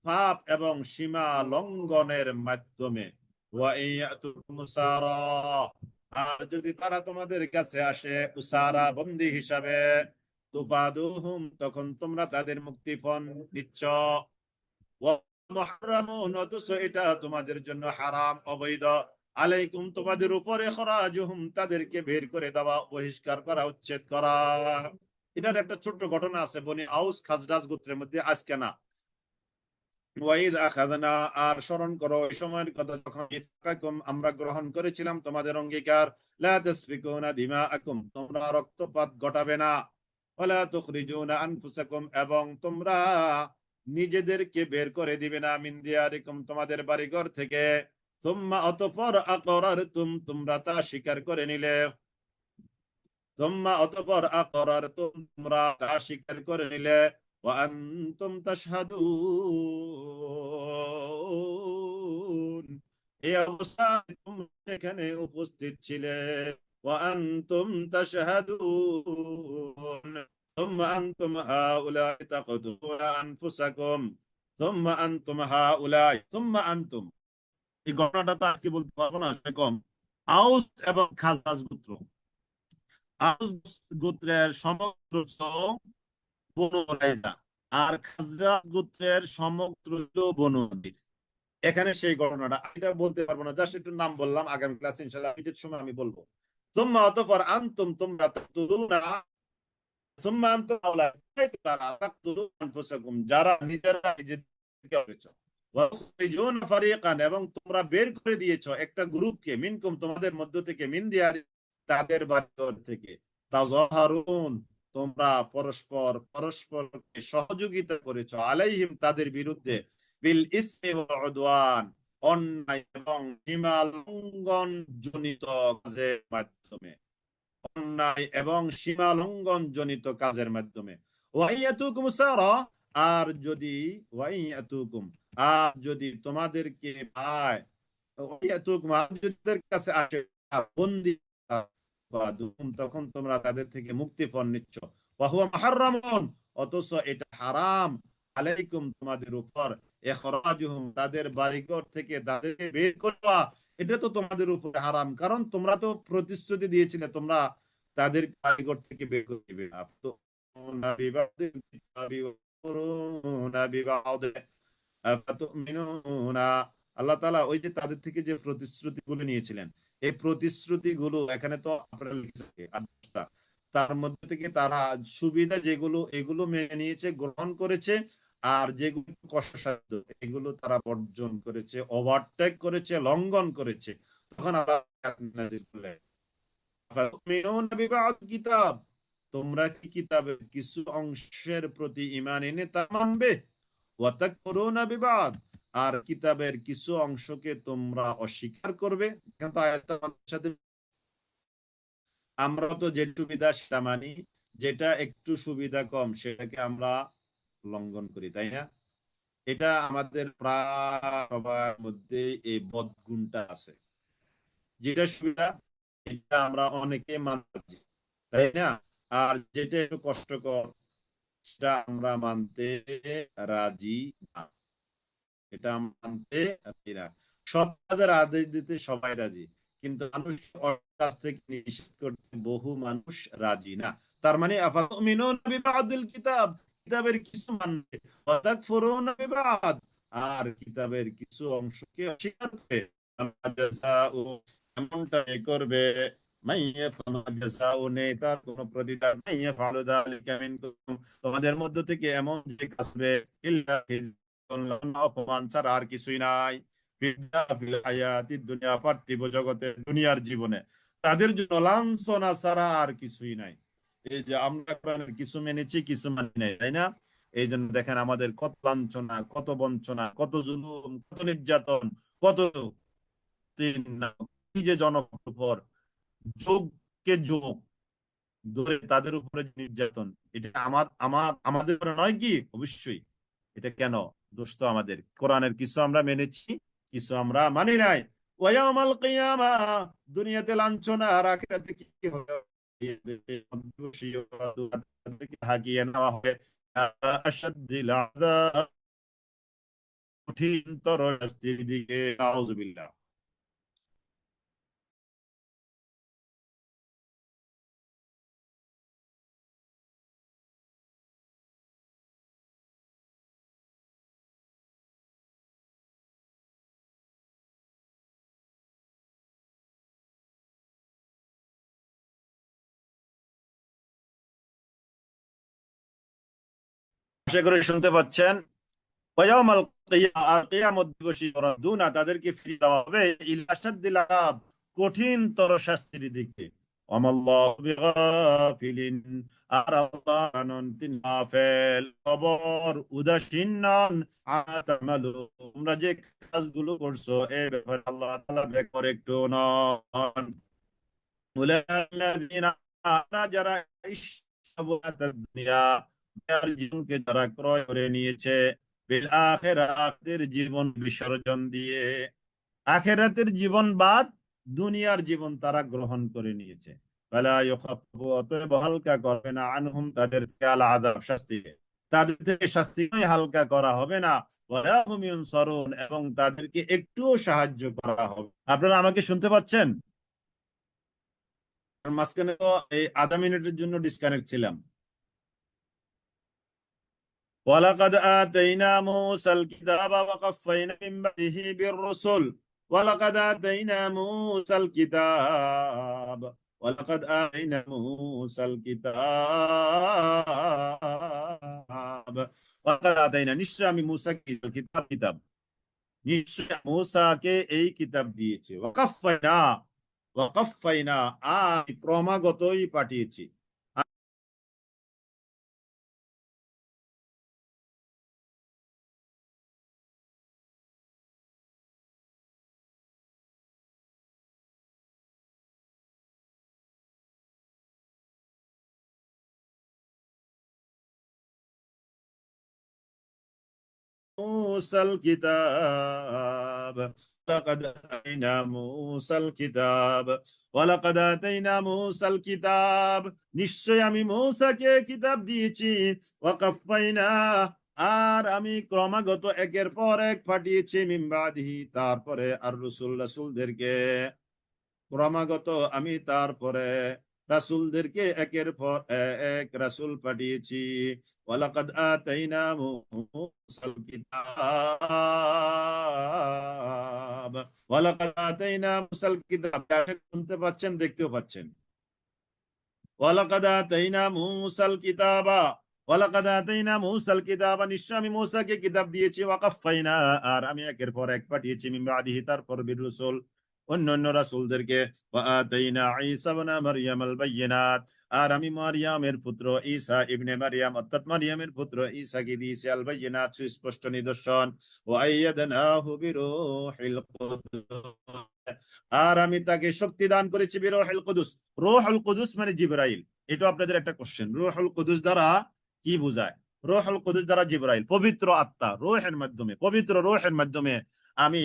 পাপ এবং সীমা লঙ্ঘনের মাধ্যমে। ওয়া ইয়াতুকুম উসারা, আর যদি তারা তোমাদের কাছে আসে উসারা, বন্দী হিসাবে, তুফাদুহুম, তখন তোমরা তাদের মুক্তিপণ দিচ্ছ। ওয়া মুহাররামুন, অথচ এটা তোমাদের জন্য হারাম, অবৈধ, আলাইকুম, তোমাদের উপরে, খরাজুহুম, তাদেরকে বের করে দেওয়া, বহিষ্কার করা, উচ্ছেদ করা। এটার একটা ছোট্ট ঘটনা আছে বনি আউস খাজরাজ গোত্রের মধ্যে, আজকে না, ওয়াইদ আখাযনা, আর স্মরণ করো ওই সময়ের কথা যখন মিথকাকুম, আমরা গ্রহণ করেছিলাম তোমাদের অঙ্গীকার, লা তাসফিকুনা দিমাআকুম, তোমরা রক্তপাত ঘটাবে না, ওয়ালা তুখরিজুনা আনফুসাকুম, এবং তোমরা নিজেদেরকে বের করে দিবে না, মিন দিয়ারিকুম, তোমাদের বাড়িঘর থেকে, সুম্মা, অতঃপর, আকরারতুম, তোমরা তা স্বীকার করে নিলে, সুম্মা, অতঃপর, আকরারতুম, তোমরা তা স্বীকার করে নিলে, ওয়া আনতুম তাশহাদুন, এই অবস্থায় তোমরা সেখানে উপস্থিত ছিলে, ওয়া আনতুম তাশহাদুন, সুম্মা আনতুম হাউলাই তাকতুলুনা আনফুসাকুম, সুম্মা আনতুম হাউলাই, সুম্মা আনতুম, এই ঘটনাটা তো আজকে বলতে পারবো না, আসলে কম। আউস এবং খাজরাজ গোত্র, আউস গোত্রের সমগ্র বনু কুরাইজা, আর খাজরাজ গোত্রের সমগ্র বনু নদীর। এখানে সেই ঘটনাটা এটা বলতে পারবো না, জাস্ট একটু নাম বললাম, আগামী ক্লাস ইনশাআল্লাহ এটার সময় আমি বলবো। সুম্মা, অতঃপর, আনতুম, তোমরা, তাকতুলুনা, সুম্মা আনতুম হাউলাই, তারা, তাকতুলুনা আনফুসাকুম, যারা নিজেরা নিজেদেরকে করেছো, ওয়া তুখরিজুনা ফারিকান, এবং তোমরা বের করে দিয়েছো একটা গ্রুপকে, মিনকুম, তোমাদের মধ্য থেকে, মিন দিয়ারি, তাদের বাড়িঘর থেকে, তাযাহারুন, তোমরা পরস্পরকে সহযোগিতা করেছো, আলাইহিম, তাদের বিরুদ্ধে, বিল ইসমি ওয়াল উদওয়ান, অন্যায় এবং সীমা লঙ্ঘন জনিত কাজের মাধ্যমে, অন্যায় এবং সীমা লঙ্ঘন জনিত কাজের মাধ্যমে, ওয়াইয়াতুকুম সারা, আর যদি, ওয়াইয়াতুকুম, আর যদি তোমাদেরকে পায়, ওয়াইয়াতুকুম, আর যদি তাদের কাছে আসে, আর বন্দী, তখন তোমরা তাদের থেকে মুক্তিপণ নিচ্ছ, ওয়াহুয়া মুহাররামুন, অথচ এটা হারাম, আলাইকুম, তোমাদের উপর, ইখরাজুহুম, তাদের বাড়িঘর থেকে তাদেরকে বের করা, এটা তো তোমাদের উপরে হারাম, কারণ তোমরা তো প্রতিশ্রুতি দিয়েছিলে তোমরা তাদের বাড়িঘর থেকে বের করে দিবে। আল্লাহ তাআলা ওই যে তাদের থেকে যে প্রতিশ্রুতি গুলো নিয়েছিলেন, এই প্রতিশ্রুতি গুলো এখানে তো আপনারা লিখেছে 8টা, তার মধ্যে থেকে তারা সুবিধা যেগুলো এগুলো মেনে নিয়েছে, গ্রহণ করেছে, আর যেগুলো কষ্টসাধ্য এগুলো তারা বর্জন করেছে, ওভারটেক করেছে, লঙ্ঘন করেছে। তখন আল্লাহ নাযিল করলেন, আফাতুমিনুনা বিবাদ কিতাব, তোমরা কি কিতাবের কিছু অংশের প্রতি ঈমান এনে তা মানবে, ওয়া তাকফুরুনা বিবাদ, আর কিতাবের কিছু অংশকে তোমরা অস্বীকার করবে। কিন্তু আয়াতটা আমাদের সাথে, আমরা তো যে সুবিধা সেটা মানি, যেটা একটু সুবিধা কম সেটাকে আমরা লঙ্ঘন করি, তাই না? এটা আমাদের প্রায় সবার মধ্যে এই বদগুণটা আছে, যেটা সুবিধা এটা আমরা অনেকে মানছি, তাই না? আর যেটা একটু কষ্টকর সেটা আমরা মানতে রাজি না, এটা মানতে রাজি না। সব কাজের আদেশ দিতে সবাই রাজি, কিন্তু মানুষ কাজ থেকে নিষেধ করতে বহু মানুষ রাজি না। তার মানে আফাতুমিনুনা বিবাদিল কিতাব, কিতাবের কিছু মানবে, ওয়া তাকফুরুনা বিবাদ, আর কিতাবের কিছু অংশকে অস্বীকার করে, এমনটাই করবে, তার কোন প্রতিদান, তোমাদের মধ্য থেকে এমন যে কাজ করবে, ইল্লা অপমান ছাড়া আর কিছুই নাই, দুনিয়া, পার্থিব জগতে, দুনিয়ার জীবনে তাদের জন্য লাঞ্ছনা ছাড়া আর কিছুই নাই। এই যে আমরা কোরআনের কিছু মেনেছি কিছু মানি নাই, তাই না? এই জন্য দেখেন আমাদের কত লাঞ্ছনা, কত বঞ্চনা, কত জুলুম, কত নির্যাতন, কত কি যে জনগণের উপর যোগকে যোগ ধরে তাদের উপরে যে নির্যাতন, এটা আমাদের উপরে নয় কি? অবশ্যই। এটা কেন? দোষ তো আমাদের, কোরআনের কিছু আমরা মেনেছি, কিছু আমরা মানি নাই। ওয়ায়াউমাল কিয়ামা, দুনিয়াতে লাঞ্ছনা, আর আখিরাতে কি হবে, তাদেরকে হাঁকিয়ে নেওয়া হবে আশাদ্দিল আযাব, কঠিনতর শাস্তির দিকে। নাউযুবিল্লাহ। আশা করি শুনতে পাচ্ছেন। ওয়ায়াউমাল কিয়ামত দিবসে ইউরাদুনা, তাদেরকে ফিরিয়ে দেওয়া হবে ইলা আশাদ্দিল আযাব, কঠিনতর শাস্তির দিকে। ওয়ামাল্লাহু বিগাফিলিন, আর আল্লাহ নন তিনি গাফেল, খবর উদাসীন নন, আমা তা'মালুন, তোমরা যে কাজগুলো করছো এই ব্যাপারে আল্লাহ তাআলা বেখবর একটু নন। উলাইকাল্লাযীনা, যারা দুনিয়া, জীবনকে যারা ক্রয় করে নিয়েছে বিল আখিরাতের জীবন বিসর্জন দিয়ে, আখিরাতের জীবন বাদ দুনিয়ার জীবন তারা গ্রহণ করে নিয়েছে। ফালা ইউখাফফু, অতএব হালকা করবে না, আনহুম তাদের থেকে, আল আযাব শাস্তি, তাদের থেকে শাস্তি হালকা করা হবে না, ওয়ালা হুম ইউনসারুন, এবং তাদেরকে একটুও সাহায্য করা হবে। আপনারা আমাকে শুনতে পাচ্ছেন? মাঝখানে তো এই আধা মিনিটের জন্য ডিসকানেক্ট ছিলাম। ওয়ালাকাদ আতাইনা মূসাল কিতাবা ওয়া কাফাইনা মিন বাদিহি বির-রুসুল, ওয়ালাকাদ আতাইনা মূসাল কিতাব, ওয়ালাকাদ আতাইনা মূসাল কিতাব, ওয়ালাকাদ আতাইনা, নিশ্চয় আমি মূসাকে কিতাব, নিশ্চয় মূসাকে এই কিতাব দিয়েছি। ওয়াকাফাইনা, ওয়াকাফাইনা, আমি ক্রমাগতই পাঠিয়েছি। موسى الكتاب، لقد آتينا موسى الكتاب، ولقد آتينا موسى الكتاب, নিশ্চয় আমি মূসাকে কিতাব দিয়েছি। ওয়াকাফাইনা, আর আমি ক্রমাগত একের পর এক পাঠিয়েছি, মিন বাদিহি, তারপরে আর রাসূলদেরকে, ক্রমাগত আমি তারপরে রাসূলদেরকে একের পর এক রাসূল পাঠিয়েছি। ওয়ালাকাদ আতাইনা মূসাল কিতাব, ওয়ালাকাদ আতাইনা মূসাল কিতাব, শুনতে পাচ্ছেন, দেখতেও পাচ্ছেন। ওয়ালাকাদ আতাইনা মূসাল কিতাবা, ওয়ালাকাদ আতাইনা মূসাল কিতাবা, নিশ্চয় আমি মূসাকে কিতাব দিয়েছি। ওয়াকাফাইনা, আর আমি একের পর এক পাঠিয়েছি, মিন বাদিহি, তারপর বির-রুসুল, অন্যান্য রাসূলদেরকে। ওয়া আতাইনা ঈসা ইবনে মারইয়ামাল বায়্যিনাত, আর আমি মারইয়ামের পুত্র ঈসা ইবনে মারইয়াম, অর্থাৎ মারইয়ামের পুত্র ঈসাকে দিয়েছি আল বায়্যিনাত, সুস্পষ্ট নিদর্শন। ওয়া আইয়াদনাহু বিরূহিল কুদুস, আর আমি তাকে শক্তি দান করেছি বিরূহিল কুদুস। রূহুল কুদুস মানে জিবরাইল। এটা আপনাদের একটা কোশ্চেন, রূহুল কুদুস দ্বারা কি বোঝায়? রূহুল কুদুস দ্বারা জিবরাইল, পবিত্র আত্মা, রূহের মাধ্যমে, পবিত্র রূহের মাধ্যমে আমি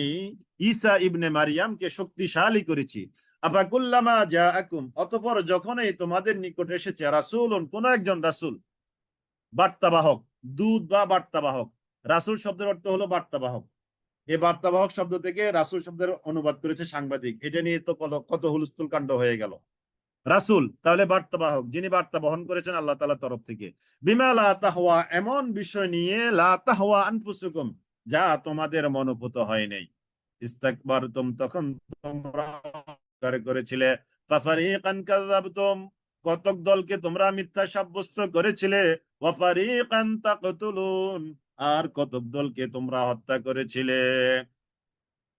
ঈসা ইবনে মারইয়ামকে শক্তিশালী করেছি। আফাকুল্লামা জাআকুম, অতঃপর যখনই তোমাদের নিকট এসেছে রাসূলুন, কোন একজন রাসূল, বার্তাবাহক, দূত বা বার্তাবাহক। রাসূল শব্দের অর্থ হলো বার্তাবাহক। এই বার্তাবাহক শব্দ থেকে রাসূল শব্দের অনুবাদ করেছে সাংবাদিক। এটা নিয়ে তো কত হুলস্থুল কাণ্ড হয়ে গেল। রাসূল তাহলে বার্তাবাহক, যিনি বার্তা বহন করেছেন আল্লাহ তাআলার তরফ থেকে। বিমা লা তাহওয়া, এমন বিষয় নিয়ে, লা তাহওয়া আনফুসুকুম, যা তোমাদের মনোভূত হয় নাই। ইস্তাকবারতুম, তখন তোমরা অহংকার করেছিলে। ফাফারিকান কাযাবতুম, কতক দলকে তোমরা মিথ্যা সাব্যস্ত করেছিলে। ওয়া ফারিকান তাকতুলুন, আর কতক দলকে তোমরা হত্যা করেছিলে।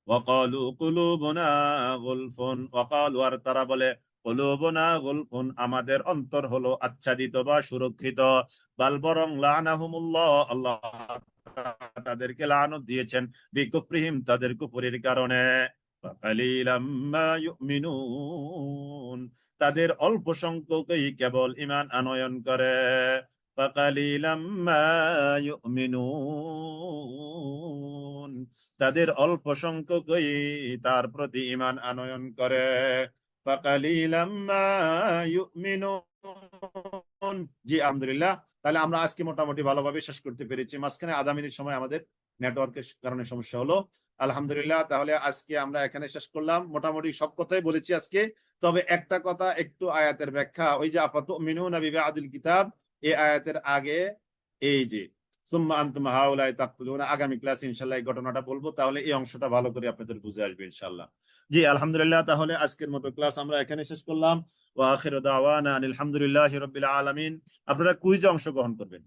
ওয়াকালু কুলুবুনা গুলফুন, ওয়াকালু, আর তারা বলে, কুলুবুনা গুলফুন, আমাদের অন্তর হলো আচ্ছাদিত বা সুরক্ষিত। বাল, বরং লানাহুমুল্লাহ, আল্লাহ তাদেরকে লানত দিয়েছেন, বিকুফরিহিম, তাদের কুফরির কারণে। ফাকালিলাম মা ইউমিনুন, তাদের অল্প সংখ্যকই কেবল ঈমান আনয়ন করে। ফাকালিলাম মা ইউমিনুন, তাদের অল্প সংখ্যকই তার প্রতি ঈমান আনয়ন করে। ফাকালিলাম মা ইউমিনুন। জি, আলহামদুলিল্লাহ, তাহলে আমরা আজকে মোটামুটি ভালোভাবে শেষ করতে পেরেছি। মাঝখানে আধা মিনিট সময় আমাদের নেটওয়ার্কের কারণে সমস্যা হলো। আলহামদুলিল্লাহ, তাহলে আজকে আমরা এখানে শেষ করলাম। মোটামুটি সব কথাই বলেছি আজকে, তবে একটা কথা, একটু আয়াতের ব্যাখ্যা। ওই যে আফাতুমিনুনা বিবাদিল কিতাব, এই আয়াতের আগে এই যে সুম্মা আনতুম হাউলাই তাকতুলুনা, আগামী ক্লাসে ইনশাআল্লাহ এই ঘটনাটা বলবো, তাহলে এই অংশটা ভালো করে আপনাদের বুঝে আসবে ইনশাআল্লাহ। জি, আলহামদুলিল্লাহ, তাহলে আজকের মতো ক্লাস আমরা এখানে শেষ করলাম। ওয়া আখিরু দাওয়ানা আলহামদুলিল্লাহি রাব্বিল আলামিন। আপনারা কুইজে অংশগ্রহণ করবেন।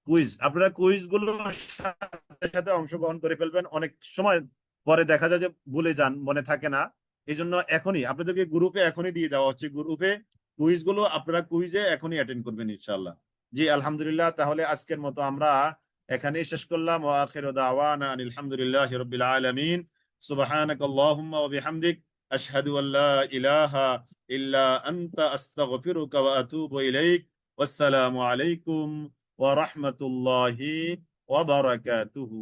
কুইজ, আপনারা কুইজ গুলো সাথে সাথে অংশগ্রহণ করে ফেলবেন। অনেক সময় পরে দেখা যায় যে ভুলে যান, মনে থাকে না। এই জন্য এখনই আপনাদেরকে গ্রুপে এখনই দিয়ে দেওয়া হচ্ছে, গ্রুপে কুইজ গুলো আপনারা কুইজে এখনই অ্যাটেন্ড করবেন ইনশাআল্লাহ। জি আলহামদুলিল্লাহ, তাহলে আজকের মতো আমরা এখানেই শেষ করলাম। ওয়া আখিরু দাওয়ানা আনিল হামদুলিল্লাহি রাব্বিল আলামিন। সুবহানাকাল্লাহুম্মা ওয়া বিহামদিক আশহাদু আল্লা ইলাহা ইল্লা আনতা আস্তাগফিরুকা ওয়া আতুবু ইলাইক। ওয়াসসালামু আলাইকুম ওয়া রাহমাতুল্লাহি ওয়া বারাকাতুহু।